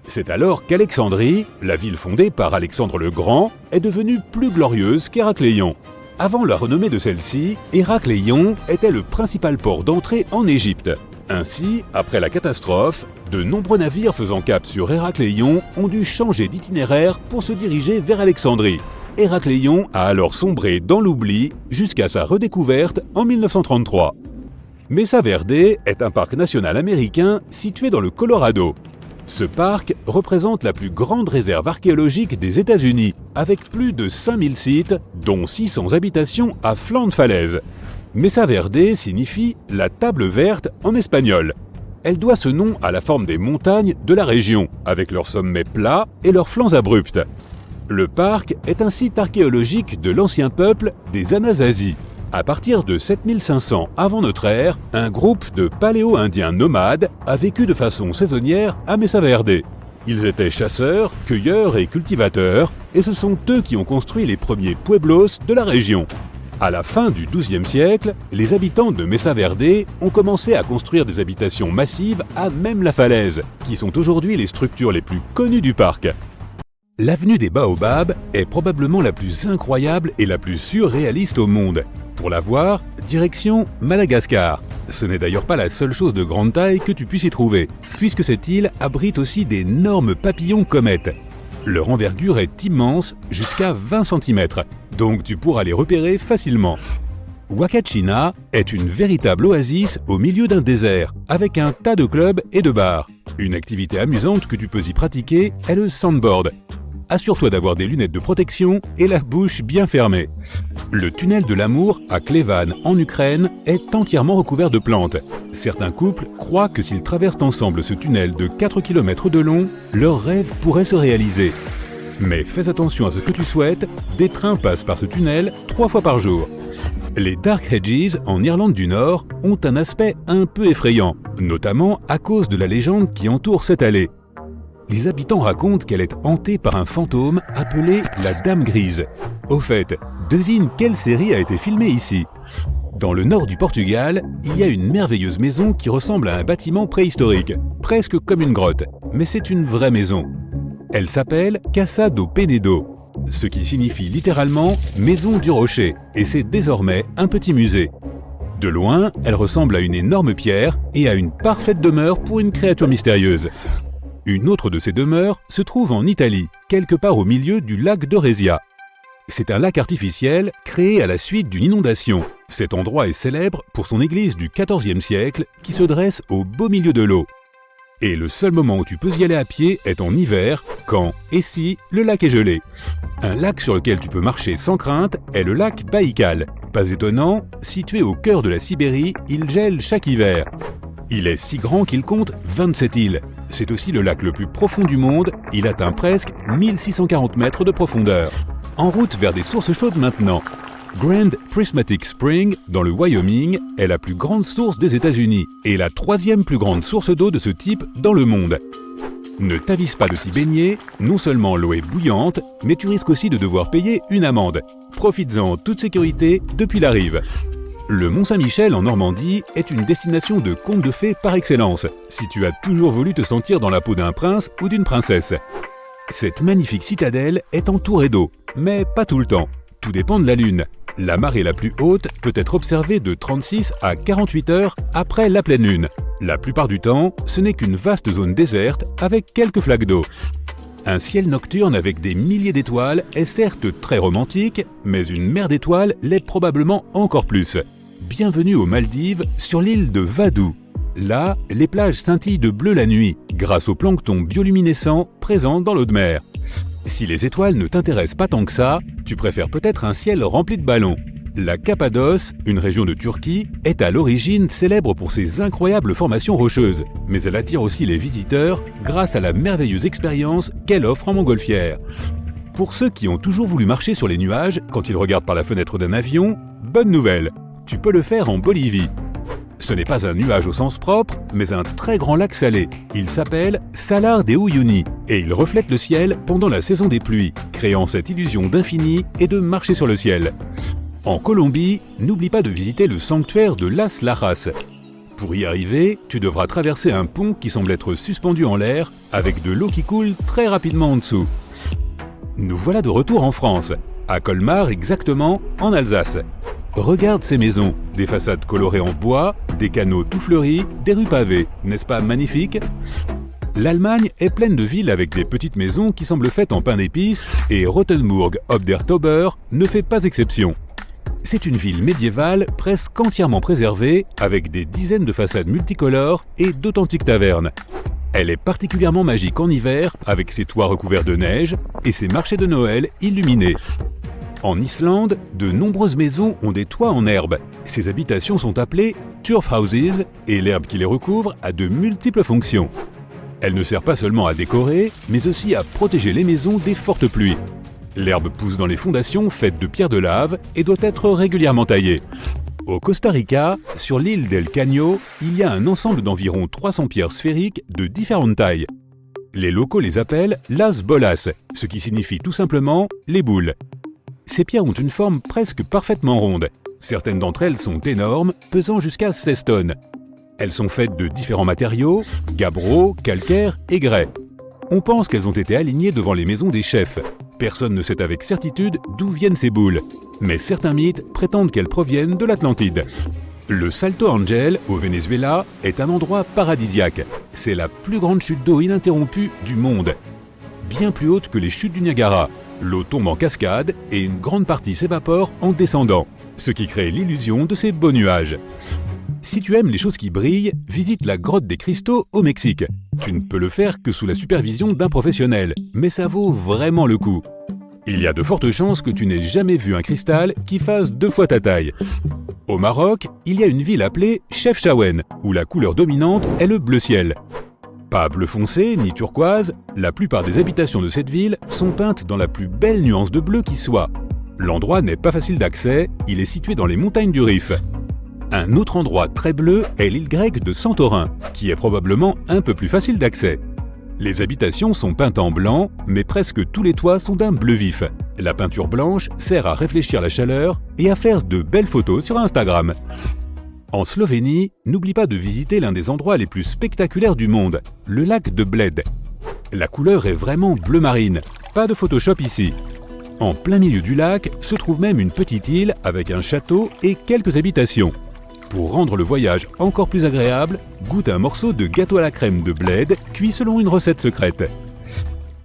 C'est alors qu'Alexandrie, la ville fondée par Alexandre le Grand, est devenue plus glorieuse qu'Hérakléion. Avant la renommée de celle-ci, Hérakléion était le principal port d'entrée en Égypte. Ainsi, après la catastrophe, de nombreux navires faisant cap sur Hérakléion ont dû changer d'itinéraire pour se diriger vers Alexandrie. Hérakléion a alors sombré dans l'oubli jusqu'à sa redécouverte en 1933. Mesa Verde est un parc national américain situé dans le Colorado. Ce parc représente la plus grande réserve archéologique des États-Unis, avec plus de 5000 sites, dont 600 habitations à flanc de falaise. Mesa Verde signifie « la table verte » en espagnol. Elle doit ce nom à la forme des montagnes de la région, avec leurs sommets plats et leurs flancs abrupts. Le parc est un site archéologique de l'ancien peuple des Anasazi. À partir de 7500 avant notre ère, un groupe de paléo-indiens nomades a vécu de façon saisonnière à Mesa Verde. Ils étaient chasseurs, cueilleurs et cultivateurs, et ce sont eux qui ont construit les premiers pueblos de la région. À la fin du XIIe siècle, les habitants de Mesa Verde ont commencé à construire des habitations massives à même la falaise, qui sont aujourd'hui les structures les plus connues du parc. L'avenue des Baobabs est probablement la plus incroyable et la plus surréaliste au monde. Pour la voir, direction Madagascar. Ce n'est d'ailleurs pas la seule chose de grande taille que tu puisses y trouver, puisque cette île abrite aussi d'énormes papillons comètes. Leur envergure est immense, jusqu'à 20 cm, donc tu pourras les repérer facilement. Wakachina est une véritable oasis au milieu d'un désert, avec un tas de clubs et de bars. Une activité amusante que tu peux y pratiquer est le sandboard. Assure-toi d'avoir des lunettes de protection et la bouche bien fermée. Le tunnel de l'amour à Klevan, en Ukraine, est entièrement recouvert de plantes. Certains couples croient que s'ils traversent ensemble ce tunnel de 4 km de long, leur rêve pourrait se réaliser. Mais fais attention à ce que tu souhaites, des trains passent par ce tunnel 3 fois par jour. Les Dark Hedges, en Irlande du Nord, ont un aspect un peu effrayant, notamment à cause de la légende qui entoure cette allée. les habitants racontent qu'elle est hantée par un fantôme appelé la Dame Grise. Au fait, devine quelle série a été filmée ici. Dans le nord du Portugal, il y a une merveilleuse maison qui ressemble à un bâtiment préhistorique, presque comme une grotte, mais c'est une vraie maison. Elle s'appelle Casa do Penedo, ce qui signifie littéralement « maison du rocher », et c'est désormais un petit musée. De loin, elle ressemble à une énorme pierre et à une parfaite demeure pour une créature mystérieuse. Une autre de ces demeures se trouve en Italie, quelque part au milieu du lac de Resia. C'est un lac artificiel créé à la suite d'une inondation. Cet endroit est célèbre pour son église du XIVe siècle qui se dresse au beau milieu de l'eau. Et le seul moment où tu peux y aller à pied est en hiver, quand, et si, le lac est gelé. Un lac sur lequel tu peux marcher sans crainte est le lac Baïkal. Pas étonnant, situé au cœur de la Sibérie, il gèle chaque hiver. Il est si grand qu'il compte 27 îles. C'est aussi le lac le plus profond du monde, il atteint presque 1640 mètres de profondeur. En route vers des sources chaudes maintenant. Grand Prismatic Spring, dans le Wyoming, est la plus grande source des États-Unis et la 3e plus grande source d'eau de ce type dans le monde. Ne t'avise pas de t'y baigner, non seulement l'eau est bouillante, mais tu risques aussi de devoir payer une amende. Profites-en en toute sécurité depuis la rive. Le Mont-Saint-Michel en Normandie est une destination de contes de fées par excellence, si tu as toujours voulu te sentir dans la peau d'un prince ou d'une princesse. Cette magnifique citadelle est entourée d'eau, mais pas tout le temps. Tout dépend de la lune. La marée la plus haute peut être observée de 36 à 48 heures après la pleine lune. La plupart du temps, ce n'est qu'une vaste zone déserte avec quelques flaques d'eau. Un ciel nocturne avec des milliers d'étoiles est certes très romantique, mais une mer d'étoiles l'est probablement encore plus. Bienvenue aux Maldives, sur l'île de Vadou. Là, les plages scintillent de bleu la nuit, grâce au plancton bioluminescent présent dans l'eau de mer. Si les étoiles ne t'intéressent pas tant que ça, tu préfères peut-être un ciel rempli de ballons. La Cappadoce, une région de Turquie, est à l'origine célèbre pour ses incroyables formations rocheuses, mais elle attire aussi les visiteurs grâce à la merveilleuse expérience qu'elle offre en montgolfière. Pour ceux qui ont toujours voulu marcher sur les nuages quand ils regardent par la fenêtre d'un avion, bonne nouvelle, tu peux le faire en Bolivie. Ce n'est pas un nuage au sens propre, mais un très grand lac salé. Il s'appelle Salar de Uyuni et il reflète le ciel pendant la saison des pluies, créant cette illusion d'infini et de marcher sur le ciel. En Colombie, n'oublie pas de visiter le sanctuaire de Las Lajas. Pour y arriver, tu devras traverser un pont qui semble être suspendu en l'air, avec de l'eau qui coule très rapidement en dessous. Nous voilà de retour en France, à Colmar exactement, en Alsace. Regarde ces maisons, des façades colorées en bois, des canaux tout fleuris, des rues pavées, n'est-ce pas magnifique ? L'Allemagne est pleine de villes avec des petites maisons qui semblent faites en pain d'épices et Rothenburg ob der Tauber ne fait pas exception. C'est une ville médiévale presque entièrement préservée avec des dizaines de façades multicolores et d'authentiques tavernes. Elle est particulièrement magique en hiver avec ses toits recouverts de neige et ses marchés de Noël illuminés. En Islande, de nombreuses maisons ont des toits en herbe. Ces habitations sont appelées turf houses et l'herbe qui les recouvre a de multiples fonctions. Elle ne sert pas seulement à décorer, mais aussi à protéger les maisons des fortes pluies. L'herbe pousse dans les fondations faites de pierres de lave et doit être régulièrement taillée. Au Costa Rica, sur l'île d'El Caño, il y a un ensemble d'environ 300 pierres sphériques de différentes tailles. Les locaux les appellent las bolas, ce qui signifie tout simplement les boules. Ces pierres ont une forme presque parfaitement ronde. Certaines d'entre elles sont énormes, pesant jusqu'à 16 tonnes. Elles sont faites de différents matériaux, gabbro, calcaire et grès. On pense qu'elles ont été alignées devant les maisons des chefs. Personne ne sait avec certitude d'où viennent ces boules, mais certains mythes prétendent qu'elles proviennent de l'Atlantide. Le Salto Ángel, au Venezuela, est un endroit paradisiaque. C'est la plus grande chute d'eau ininterrompue du monde. Bien plus haute que les chutes du Niagara. L'eau tombe en cascade et une grande partie s'évapore en descendant, ce qui crée l'illusion de ces beaux nuages. Si tu aimes les choses qui brillent, visite la grotte des cristaux au Mexique. Tu ne peux le faire que sous la supervision d'un professionnel, mais ça vaut vraiment le coup. Il y a de fortes chances que tu n'aies jamais vu un cristal qui fasse 2 fois ta taille. Au Maroc, il y a une ville appelée Chefchaouen, où la couleur dominante est le bleu ciel. Pas bleu foncé ni turquoise, la plupart des habitations de cette ville sont peintes dans la plus belle nuance de bleu qui soit. L'endroit n'est pas facile d'accès, il est situé dans les montagnes du Rif. Un autre endroit très bleu est l'île grecque de Santorin, qui est probablement un peu plus facile d'accès. Les habitations sont peintes en blanc, mais presque tous les toits sont d'un bleu vif. La peinture blanche sert à réfléchir la chaleur et à faire de belles photos sur Instagram. En Slovénie, n'oublie pas de visiter l'un des endroits les plus spectaculaires du monde, le lac de Bled. La couleur est vraiment bleu marine, pas de Photoshop ici. En plein milieu du lac se trouve même une petite île avec un château et quelques habitations. Pour rendre le voyage encore plus agréable, goûte un morceau de gâteau à la crème de Bled cuit selon une recette secrète.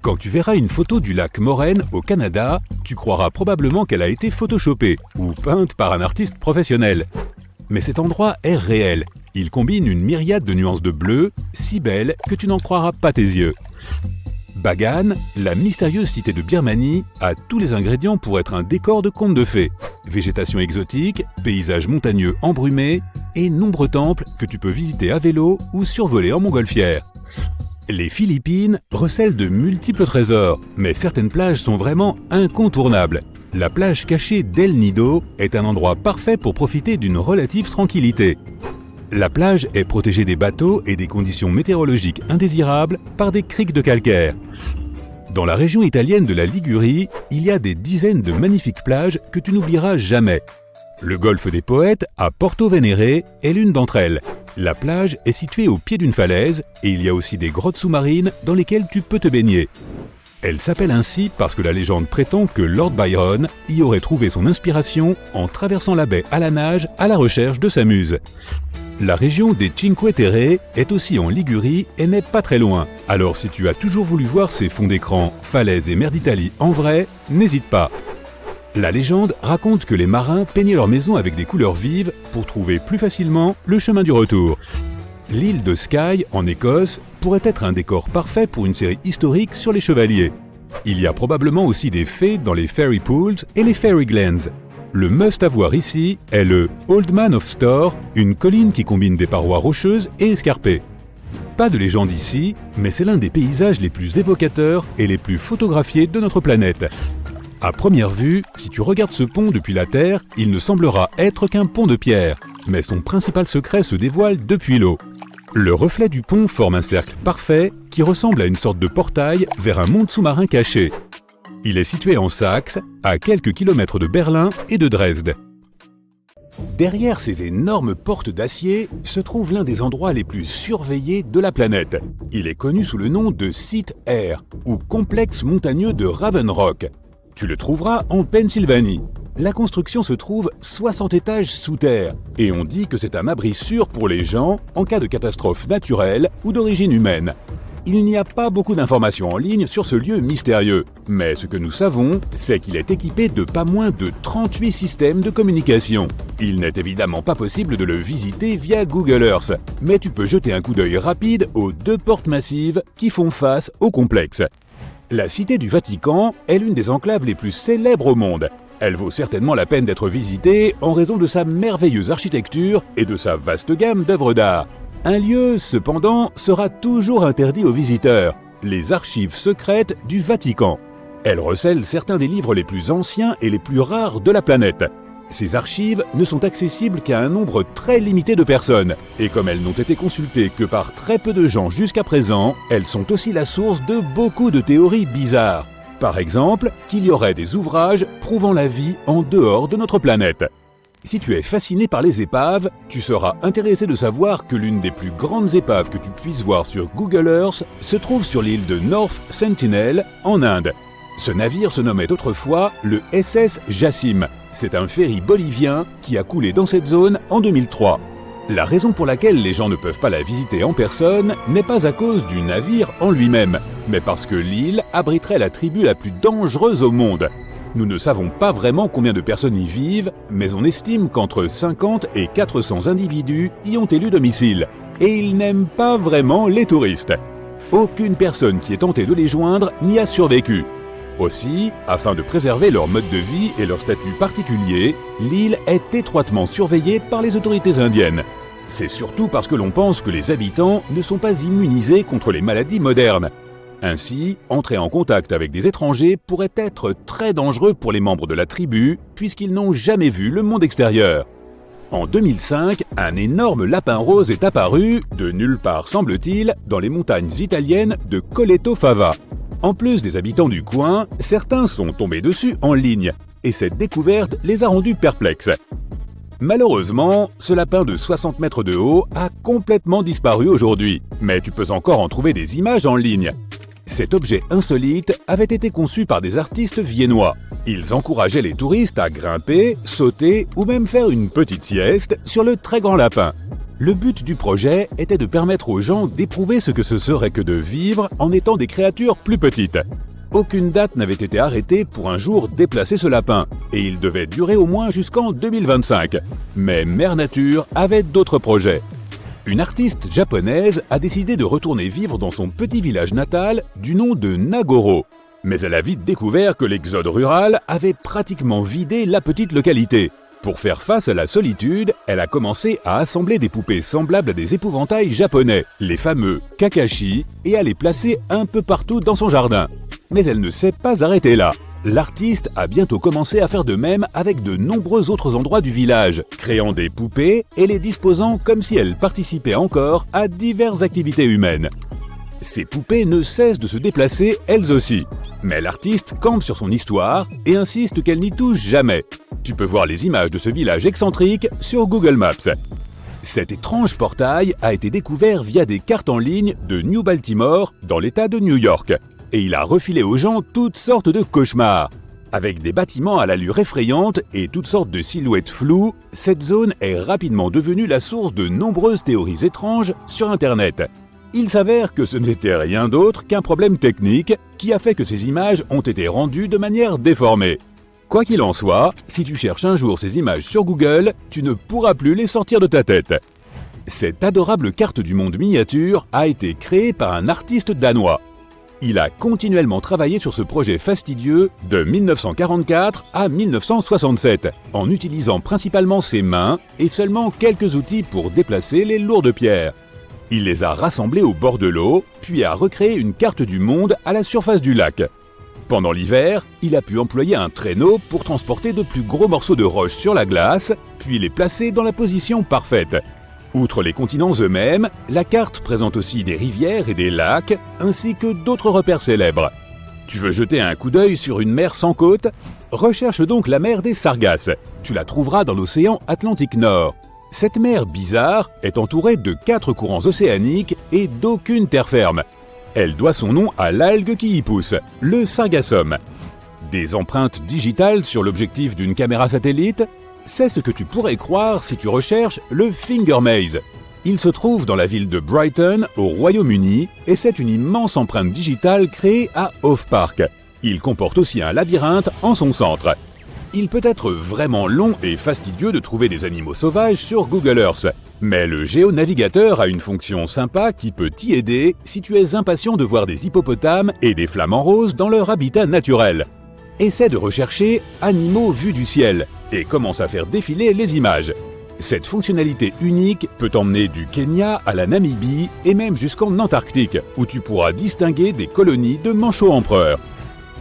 Quand tu verras une photo du lac Moraine au Canada, tu croiras probablement qu'elle a été photoshopée ou peinte par un artiste professionnel. Mais cet endroit est réel. Il combine une myriade de nuances de bleu, si belles que tu n'en croiras pas tes yeux. Bagan, la mystérieuse cité de Birmanie, a tous les ingrédients pour être un décor de conte de fées. Végétation exotique, paysages montagneux embrumés et nombreux temples que tu peux visiter à vélo ou survoler en montgolfière. Les Philippines recèlent de multiples trésors, mais certaines plages sont vraiment incontournables. La plage cachée d'El Nido est un endroit parfait pour profiter d'une relative tranquillité. La plage est protégée des bateaux et des conditions météorologiques indésirables par des criques de calcaire. Dans la région italienne de la Ligurie, il y a des dizaines de magnifiques plages que tu n'oublieras jamais. Le golfe des Poètes, à Porto Venere, est l'une d'entre elles. La plage est située au pied d'une falaise et il y a aussi des grottes sous-marines dans lesquelles tu peux te baigner. Elle s'appelle ainsi parce que la légende prétend que Lord Byron y aurait trouvé son inspiration en traversant la baie à la nage à la recherche de sa muse. La région des Cinque Terre est aussi en Ligurie et n'est pas très loin. Alors si tu as toujours voulu voir ces fonds d'écran, falaises et mer d'Italie en vrai, n'hésite pas. La légende raconte que les marins peignaient leurs maisons avec des couleurs vives pour trouver plus facilement le chemin du retour. L'île de Skye, en Écosse, pourrait être un décor parfait pour une série historique sur les chevaliers. Il y a probablement aussi des fées dans les Fairy Pools et les Fairy Glens. Le must à voir ici est le Old Man of Storr, une colline qui combine des parois rocheuses et escarpées. Pas de légende ici, mais c'est l'un des paysages les plus évocateurs et les plus photographiés de notre planète. À première vue, si tu regardes ce pont depuis la Terre, il ne semblera être qu'un pont de pierre, mais son principal secret se dévoile depuis l'eau. Le reflet du pont forme un cercle parfait qui ressemble à une sorte de portail vers un monde sous-marin caché. Il est situé en Saxe, à quelques kilomètres de Berlin et de Dresde. Derrière ces énormes portes d'acier se trouve l'un des endroits les plus surveillés de la planète. Il est connu sous le nom de Site Air, ou complexe montagneux de Raven Rock. Tu le trouveras en Pennsylvanie. La construction se trouve 60 étages sous terre, et on dit que c'est un abri sûr pour les gens en cas de catastrophe naturelle ou d'origine humaine. Il n'y a pas beaucoup d'informations en ligne sur ce lieu mystérieux, mais ce que nous savons, c'est qu'il est équipé de pas moins de 38 systèmes de communication. Il n'est évidemment pas possible de le visiter via Google Earth, mais tu peux jeter un coup d'œil rapide aux 2 portes massives qui font face au complexe. La Cité du Vatican est l'une des enclaves les plus célèbres au monde. Elle vaut certainement la peine d'être visitée en raison de sa merveilleuse architecture et de sa vaste gamme d'œuvres d'art. Un lieu, cependant, sera toujours interdit aux visiteurs, les archives secrètes du Vatican. Elles recèlent certains des livres les plus anciens et les plus rares de la planète. Ces archives ne sont accessibles qu'à un nombre très limité de personnes, et comme elles n'ont été consultées que par très peu de gens jusqu'à présent, elles sont aussi la source de beaucoup de théories bizarres. Par exemple, qu'il y aurait des ouvrages prouvant la vie en dehors de notre planète. Si tu es fasciné par les épaves, tu seras intéressé de savoir que l'une des plus grandes épaves que tu puisses voir sur Google Earth se trouve sur l'île de North Sentinel, en Inde. Ce navire se nommait autrefois le SS Jassim. C'est un ferry bolivien qui a coulé dans cette zone en 2003. La raison pour laquelle les gens ne peuvent pas la visiter en personne n'est pas à cause du navire en lui-même, mais parce que l'île abriterait la tribu la plus dangereuse au monde. Nous ne savons pas vraiment combien de personnes y vivent, mais on estime qu'entre 50 et 400 individus y ont élu domicile. Et ils n'aiment pas vraiment les touristes. Aucune personne qui est tentée de les joindre n'y a survécu. Aussi, afin de préserver leur mode de vie et leur statut particulier, l'île est étroitement surveillée par les autorités indiennes. C'est surtout parce que l'on pense que les habitants ne sont pas immunisés contre les maladies modernes. Ainsi, entrer en contact avec des étrangers pourrait être très dangereux pour les membres de la tribu, puisqu'ils n'ont jamais vu le monde extérieur. En 2005, un énorme lapin rose est apparu, de nulle part semble-t-il, dans les montagnes italiennes de Colletto Fava. En plus des habitants du coin, certains sont tombés dessus en ligne, et cette découverte les a rendus perplexes. Malheureusement, ce lapin de 60 mètres de haut a complètement disparu aujourd'hui, mais tu peux encore en trouver des images en ligne. Cet objet insolite avait été conçu par des artistes viennois. Ils encourageaient les touristes à grimper, sauter ou même faire une petite sieste sur le très grand lapin. Le but du projet était de permettre aux gens d'éprouver ce que ce serait que de vivre en étant des créatures plus petites. Aucune date n'avait été arrêtée pour un jour déplacer ce lapin, et il devait durer au moins jusqu'en 2025. Mais Mère Nature avait d'autres projets. Une artiste japonaise a décidé de retourner vivre dans son petit village natal du nom de Nagoro. Mais elle a vite découvert que l'exode rural avait pratiquement vidé la petite localité. Pour faire face à la solitude, elle a commencé à assembler des poupées semblables à des épouvantails japonais, les fameux kakashi, et à les placer un peu partout dans son jardin. Mais elle ne s'est pas arrêtée là. L'artiste a bientôt commencé à faire de même avec de nombreux autres endroits du village, créant des poupées et les disposant comme si elles participaient encore à diverses activités humaines. Ces poupées ne cessent de se déplacer elles aussi. Mais l'artiste campe sur son histoire et insiste qu'elle n'y touche jamais. Tu peux voir les images de ce village excentrique sur Google Maps. Cet étrange portail a été découvert via des cartes en ligne de New Baltimore dans l'État de New York. Et il a refilé aux gens toutes sortes de cauchemars. Avec des bâtiments à l'allure effrayante et toutes sortes de silhouettes floues, cette zone est rapidement devenue la source de nombreuses théories étranges sur Internet. Il s'avère que ce n'était rien d'autre qu'un problème technique qui a fait que ces images ont été rendues de manière déformée. Quoi qu'il en soit, si tu cherches un jour ces images sur Google, tu ne pourras plus les sortir de ta tête. Cette adorable carte du monde miniature a été créée par un artiste danois. Il a continuellement travaillé sur ce projet fastidieux de 1944 à 1967, en utilisant principalement ses mains et seulement quelques outils pour déplacer les lourdes pierres. Il les a rassemblées au bord de l'eau, puis a recréé une carte du monde à la surface du lac. Pendant l'hiver, il a pu employer un traîneau pour transporter de plus gros morceaux de roche sur la glace, puis les placer dans la position parfaite. Outre les continents eux-mêmes, la carte présente aussi des rivières et des lacs, ainsi que d'autres repères célèbres. Tu veux jeter un coup d'œil sur une mer sans côte? Recherche donc la mer des Sargasses. Tu la trouveras dans l'océan Atlantique Nord. Cette mer bizarre est entourée de 4 courants océaniques et d'aucune terre ferme. Elle doit son nom à l'algue qui y pousse, le sargassum. Des empreintes digitales sur l'objectif d'une caméra satellite? C'est ce que tu pourrais croire si tu recherches le Finger Maze. Il se trouve dans la ville de Brighton, au Royaume-Uni, et c'est une immense empreinte digitale créée à Hove Park. Il comporte aussi un labyrinthe en son centre. Il peut être vraiment long et fastidieux de trouver des animaux sauvages sur Google Earth, mais le géonavigateur a une fonction sympa qui peut t'y aider si tu es impatient de voir des hippopotames et des flamants roses dans leur habitat naturel. Essaie de rechercher « animaux vus du ciel » et commence à faire défiler les images. Cette fonctionnalité unique peut t'emmener du Kenya à la Namibie et même jusqu'en Antarctique, où tu pourras distinguer des colonies de manchots empereurs.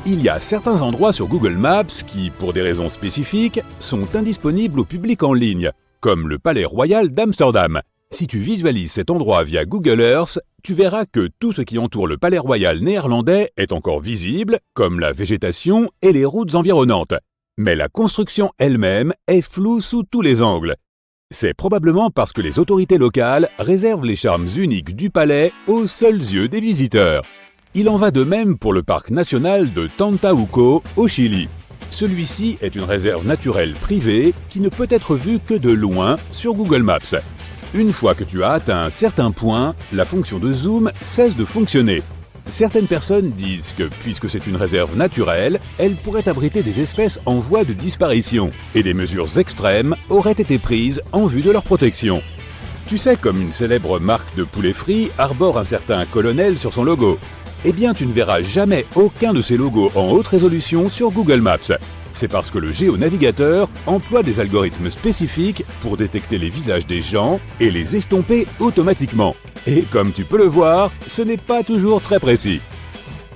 Il y a certains endroits sur Google Maps qui, pour des raisons spécifiques, sont indisponibles au public en ligne, comme le Palais Royal d'Amsterdam. Si tu visualises cet endroit via Google Earth, tu verras que tout ce qui entoure le Palais Royal néerlandais est encore visible, comme la végétation et les routes environnantes. Mais la construction elle-même est floue sous tous les angles. C'est probablement parce que les autorités locales réservent les charmes uniques du palais aux seuls yeux des visiteurs. Il en va de même pour le parc national de Tantahuco, au Chili. Celui-ci est une réserve naturelle privée qui ne peut être vue que de loin sur Google Maps. Une fois que tu as atteint un certain point, la fonction de zoom cesse de fonctionner. Certaines personnes disent que, puisque c'est une réserve naturelle, elle pourrait abriter des espèces en voie de disparition, et des mesures extrêmes auraient été prises en vue de leur protection. Tu sais, comme une célèbre marque de poulet frit arbore un certain colonel sur son logo. Eh bien, tu ne verras jamais aucun de ces logos en haute résolution sur Google Maps. C'est parce que le géonavigateur emploie des algorithmes spécifiques pour détecter les visages des gens et les estomper automatiquement. Et comme tu peux le voir, ce n'est pas toujours très précis.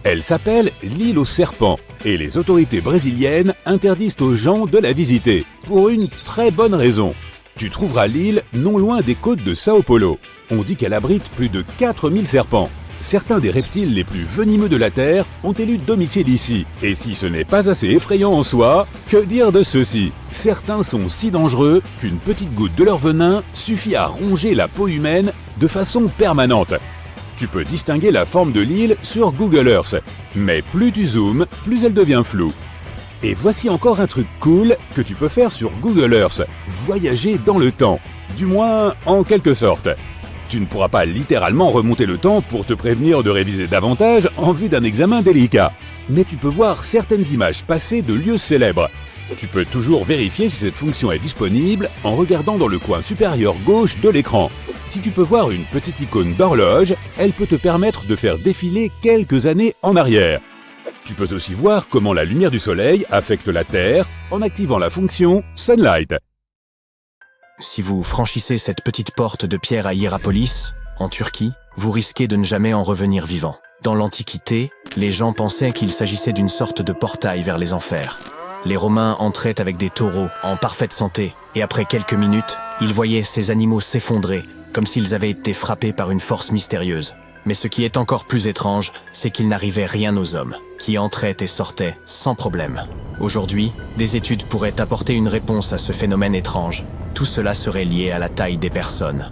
Elle s'appelle l'île aux serpents et les autorités brésiliennes interdisent aux gens de la visiter, pour une très bonne raison. Tu trouveras l'île non loin des côtes de Sao Paulo. On dit qu'elle abrite plus de 4000 serpents. Certains des reptiles les plus venimeux de la Terre ont élu domicile ici. Et si ce n'est pas assez effrayant en soi, que dire de ceux-ci? Certains sont si dangereux qu'une petite goutte de leur venin suffit à ronger la peau humaine de façon permanente. Tu peux distinguer la forme de l'île sur Google Earth, mais plus tu zoomes, plus elle devient floue. Et voici encore un truc cool que tu peux faire sur Google Earth, voyager dans le temps, du moins en quelque sorte. Tu ne pourras pas littéralement remonter le temps pour te prévenir de réviser davantage en vue d'un examen délicat, mais tu peux voir certaines images passées de lieux célèbres. Tu peux toujours vérifier si cette fonction est disponible en regardant dans le coin supérieur gauche de l'écran. Si tu peux voir une petite icône d'horloge, elle peut te permettre de faire défiler quelques années en arrière. Tu peux aussi voir comment la lumière du soleil affecte la Terre en activant la fonction Sunlight. Si vous franchissez cette petite porte de pierre à Hierapolis, en Turquie, vous risquez de ne jamais en revenir vivant. Dans l'Antiquité, les gens pensaient qu'il s'agissait d'une sorte de portail vers les enfers. Les Romains entraient avec des taureaux en parfaite santé, et après quelques minutes, ils voyaient ces animaux s'effondrer, comme s'ils avaient été frappés par une force mystérieuse. Mais ce qui est encore plus étrange, c'est qu'il n'arrivait rien aux hommes, qui entraient et sortaient sans problème. Aujourd'hui, des études pourraient apporter une réponse à ce phénomène étrange. Tout cela serait lié à la taille des personnes.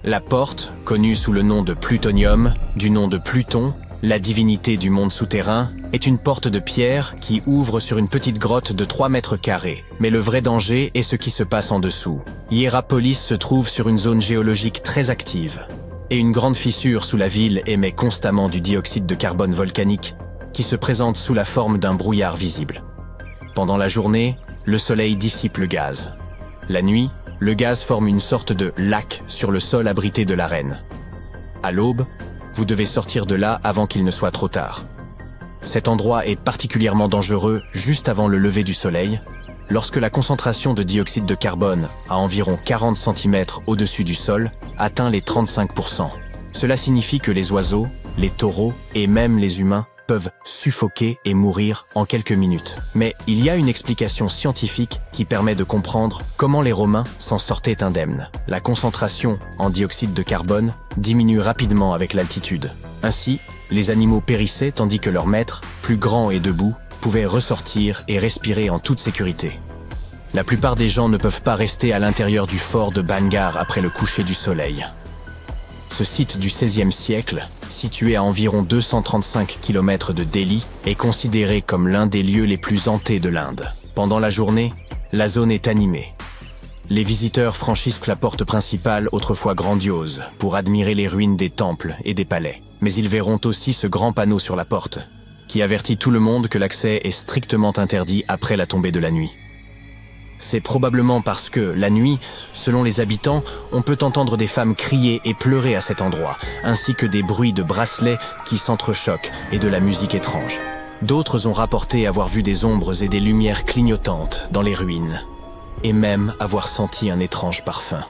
La porte, connue sous le nom de Plutonium, du nom de Pluton, la divinité du monde souterrain, est une porte de pierre qui ouvre sur une petite grotte de 3 mètres carrés. Mais le vrai danger est ce qui se passe en dessous. Hierapolis se trouve sur une zone géologique très active. Et une grande fissure sous la ville émet constamment du dioxyde de carbone volcanique qui se présente sous la forme d'un brouillard visible. Pendant la journée, le soleil dissipe le gaz. La nuit, le gaz forme une sorte de lac sur le sol abrité de l'arène. À l'aube, vous devez sortir de là avant qu'il ne soit trop tard. Cet endroit est particulièrement dangereux juste avant le lever du soleil, lorsque la concentration de dioxyde de carbone, à environ 40 cm au-dessus du sol, atteint les 35%. Cela signifie que les oiseaux, les taureaux et même les humains peuvent suffoquer et mourir en quelques minutes. Mais il y a une explication scientifique qui permet de comprendre comment les Romains s'en sortaient indemnes. La concentration en dioxyde de carbone diminue rapidement avec l'altitude. Ainsi, les animaux périssaient tandis que leurs maîtres, plus grands et debout, pouvaient ressortir et respirer en toute sécurité. La plupart des gens ne peuvent pas rester à l'intérieur du fort de Bangar après le coucher du soleil. Ce site du XVIe siècle, situé à environ 235 km de Delhi, est considéré comme l'un des lieux les plus hantés de l'Inde. Pendant la journée, la zone est animée. Les visiteurs franchissent la porte principale, autrefois grandiose, pour admirer les ruines des temples et des palais. Mais ils verront aussi ce grand panneau sur la porte, qui avertit tout le monde que l'accès est strictement interdit après la tombée de la nuit. C'est probablement parce que, la nuit, selon les habitants, on peut entendre des femmes crier et pleurer à cet endroit, ainsi que des bruits de bracelets qui s'entrechoquent et de la musique étrange. D'autres ont rapporté avoir vu des ombres et des lumières clignotantes dans les ruines, et même avoir senti un étrange parfum.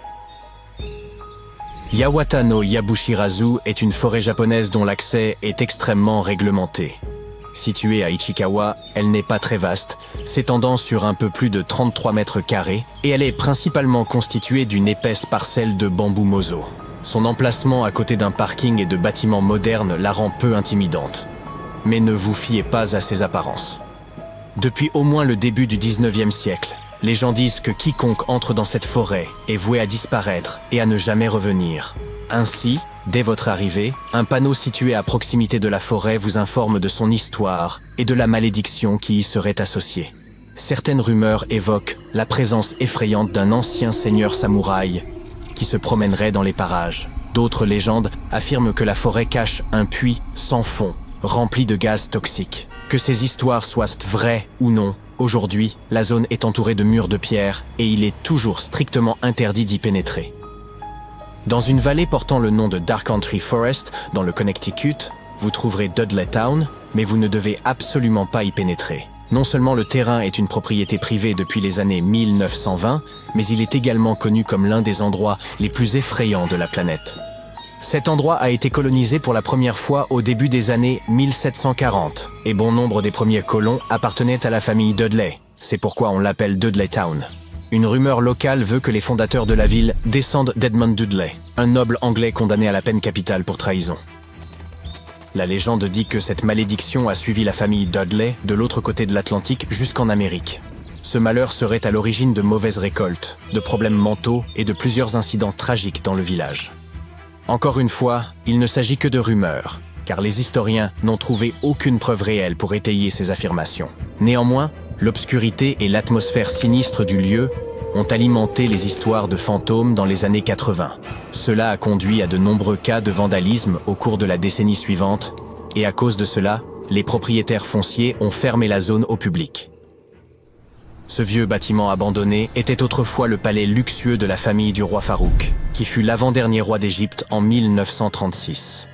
Yawata no Yabushirazu est une forêt japonaise dont l'accès est extrêmement réglementé. Située à Ichikawa, elle n'est pas très vaste, s'étendant sur un peu plus de 33 mètres carrés, et elle est principalement constituée d'une épaisse parcelle de bambou mozo. Son emplacement à côté d'un parking et de bâtiments modernes la rend peu intimidante. Mais ne vous fiez pas à ses apparences. Depuis au moins le début du 19e siècle, les gens disent que quiconque entre dans cette forêt est voué à disparaître et à ne jamais revenir. Ainsi, dès votre arrivée, un panneau situé à proximité de la forêt vous informe de son histoire et de la malédiction qui y serait associée. Certaines rumeurs évoquent la présence effrayante d'un ancien seigneur samouraï qui se promènerait dans les parages. D'autres légendes affirment que la forêt cache un puits sans fond, rempli de gaz toxiques. Que ces histoires soient vraies ou non, aujourd'hui, la zone est entourée de murs de pierre et il est toujours strictement interdit d'y pénétrer. Dans une vallée portant le nom de Dark Country Forest, dans le Connecticut, vous trouverez Dudley Town, mais vous ne devez absolument pas y pénétrer. Non seulement le terrain est une propriété privée depuis les années 1920, mais il est également connu comme l'un des endroits les plus effrayants de la planète. Cet endroit a été colonisé pour la première fois au début des années 1740, et bon nombre des premiers colons appartenaient à la famille Dudley. C'est pourquoi on l'appelle Dudley Town. Une rumeur locale veut que les fondateurs de la ville descendent d'Edmund Dudley, un noble anglais condamné à la peine capitale pour trahison. La légende dit que cette malédiction a suivi la famille Dudley de l'autre côté de l'Atlantique jusqu'en Amérique. Ce malheur serait à l'origine de mauvaises récoltes, de problèmes mentaux et de plusieurs incidents tragiques dans le village. Encore une fois, il ne s'agit que de rumeurs, car les historiens n'ont trouvé aucune preuve réelle pour étayer ces affirmations. Néanmoins, l'obscurité et l'atmosphère sinistre du lieu ont alimenté les histoires de fantômes dans les années 80. Cela a conduit à de nombreux cas de vandalisme au cours de la décennie suivante, et à cause de cela, les propriétaires fonciers ont fermé la zone au public. Ce vieux bâtiment abandonné était autrefois le palais luxueux de la famille du roi Farouk, qui fut l'avant-dernier roi d'Égypte en 1936.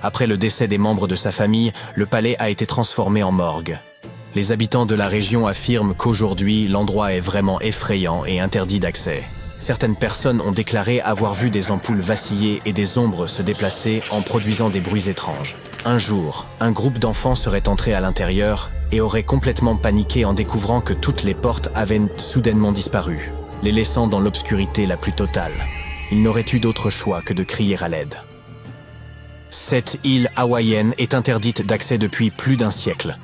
Après le décès des membres de sa famille, le palais a été transformé en morgue. Les habitants de la région affirment qu'aujourd'hui, l'endroit est vraiment effrayant et interdit d'accès. Certaines personnes ont déclaré avoir vu des ampoules vaciller et des ombres se déplacer en produisant des bruits étranges. Un jour, un groupe d'enfants serait entré à l'intérieur et aurait complètement paniqué en découvrant que toutes les portes avaient soudainement disparu, les laissant dans l'obscurité la plus totale. Ils n'auraient eu d'autre choix que de crier à l'aide. Cette île hawaïenne est interdite d'accès depuis plus d'un siècle.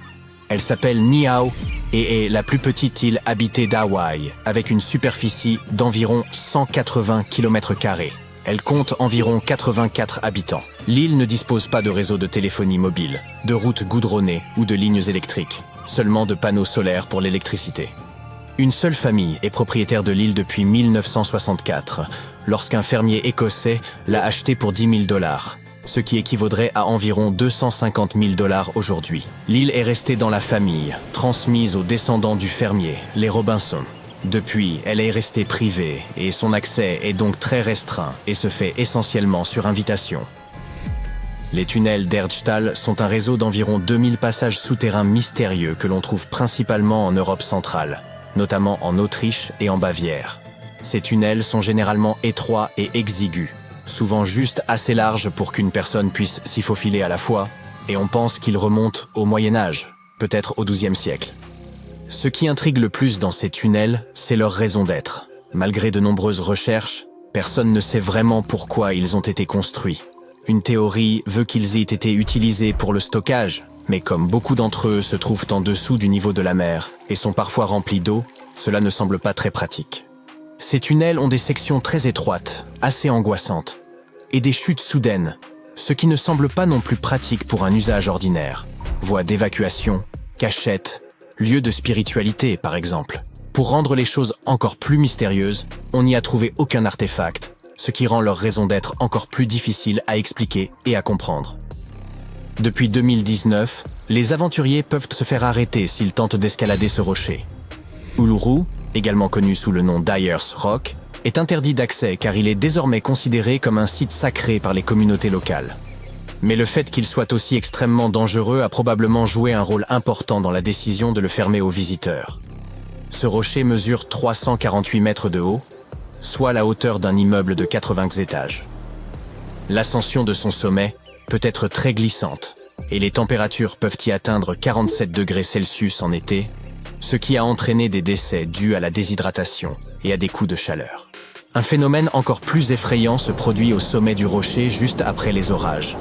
Elle s'appelle Niihau et est la plus petite île habitée d'Hawaï, avec une superficie d'environ 180 km². Elle compte environ 84 habitants. L'île ne dispose pas de réseau de téléphonie mobile, de routes goudronnées ou de lignes électriques, seulement de panneaux solaires pour l'électricité. Une seule famille est propriétaire de l'île depuis 1964, lorsqu'un fermier écossais l'a achetée pour $10 000. Ce qui équivaudrait à environ $250 000 aujourd'hui. L'île est restée dans la famille, transmise aux descendants du fermier, les Robinson. Depuis, elle est restée privée et son accès est donc très restreint et se fait essentiellement sur invitation. Les tunnels d'Erdstall sont un réseau d'environ 2000 passages souterrains mystérieux que l'on trouve principalement en Europe centrale, notamment en Autriche et en Bavière. Ces tunnels sont généralement étroits et exigus, souvent juste assez large pour qu'une personne puisse s'y faufiler à la fois, et on pense qu'ils remontent au Moyen-Âge, peut-être au XIIe siècle. Ce qui intrigue le plus dans ces tunnels, c'est leur raison d'être. Malgré de nombreuses recherches, personne ne sait vraiment pourquoi ils ont été construits. Une théorie veut qu'ils aient été utilisés pour le stockage, mais comme beaucoup d'entre eux se trouvent en dessous du niveau de la mer et sont parfois remplis d'eau, cela ne semble pas très pratique. Ces tunnels ont des sections très étroites, assez angoissantes, et des chutes soudaines, ce qui ne semble pas non plus pratique pour un usage ordinaire. Voies d'évacuation, cachettes, lieux de spiritualité par exemple. Pour rendre les choses encore plus mystérieuses, on n'y a trouvé aucun artefact, ce qui rend leur raison d'être encore plus difficile à expliquer et à comprendre. Depuis 2019, les aventuriers peuvent se faire arrêter s'ils tentent d'escalader ce rocher. Uluru, également connu sous le nom d'Ayers Rock, est interdit d'accès car il est désormais considéré comme un site sacré par les communautés locales. Mais le fait qu'il soit aussi extrêmement dangereux a probablement joué un rôle important dans la décision de le fermer aux visiteurs. Ce rocher mesure 348 mètres de haut, soit la hauteur d'un immeuble de 80 étages. L'ascension de son sommet peut être très glissante, et les températures peuvent y atteindre 47 degrés Celsius en été, ce qui a entraîné des décès dus à la déshydratation et à des coups de chaleur. Un phénomène encore plus effrayant se produit au sommet du rocher juste après les orages.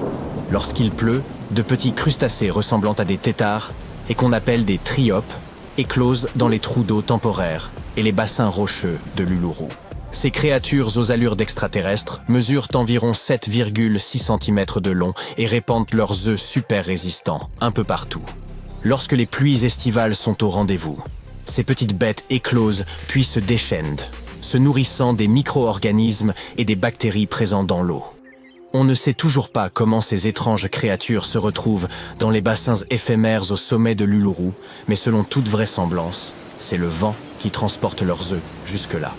Lorsqu'il pleut, de petits crustacés ressemblant à des têtards, et qu'on appelle des triopes, éclosent dans les trous d'eau temporaires et les bassins rocheux de l'Uluru. Ces créatures aux allures d'extraterrestres mesurent environ 7,6 cm de long et répandent leurs œufs super résistants un peu partout. Lorsque les pluies estivales sont au rendez-vous, ces petites bêtes éclosent puis se déchaînent, se nourrissant des micro-organismes et des bactéries présents dans l'eau. On ne sait toujours pas comment ces étranges créatures se retrouvent dans les bassins éphémères au sommet de l'Uluru, mais selon toute vraisemblance, c'est le vent qui transporte leurs œufs jusque-là.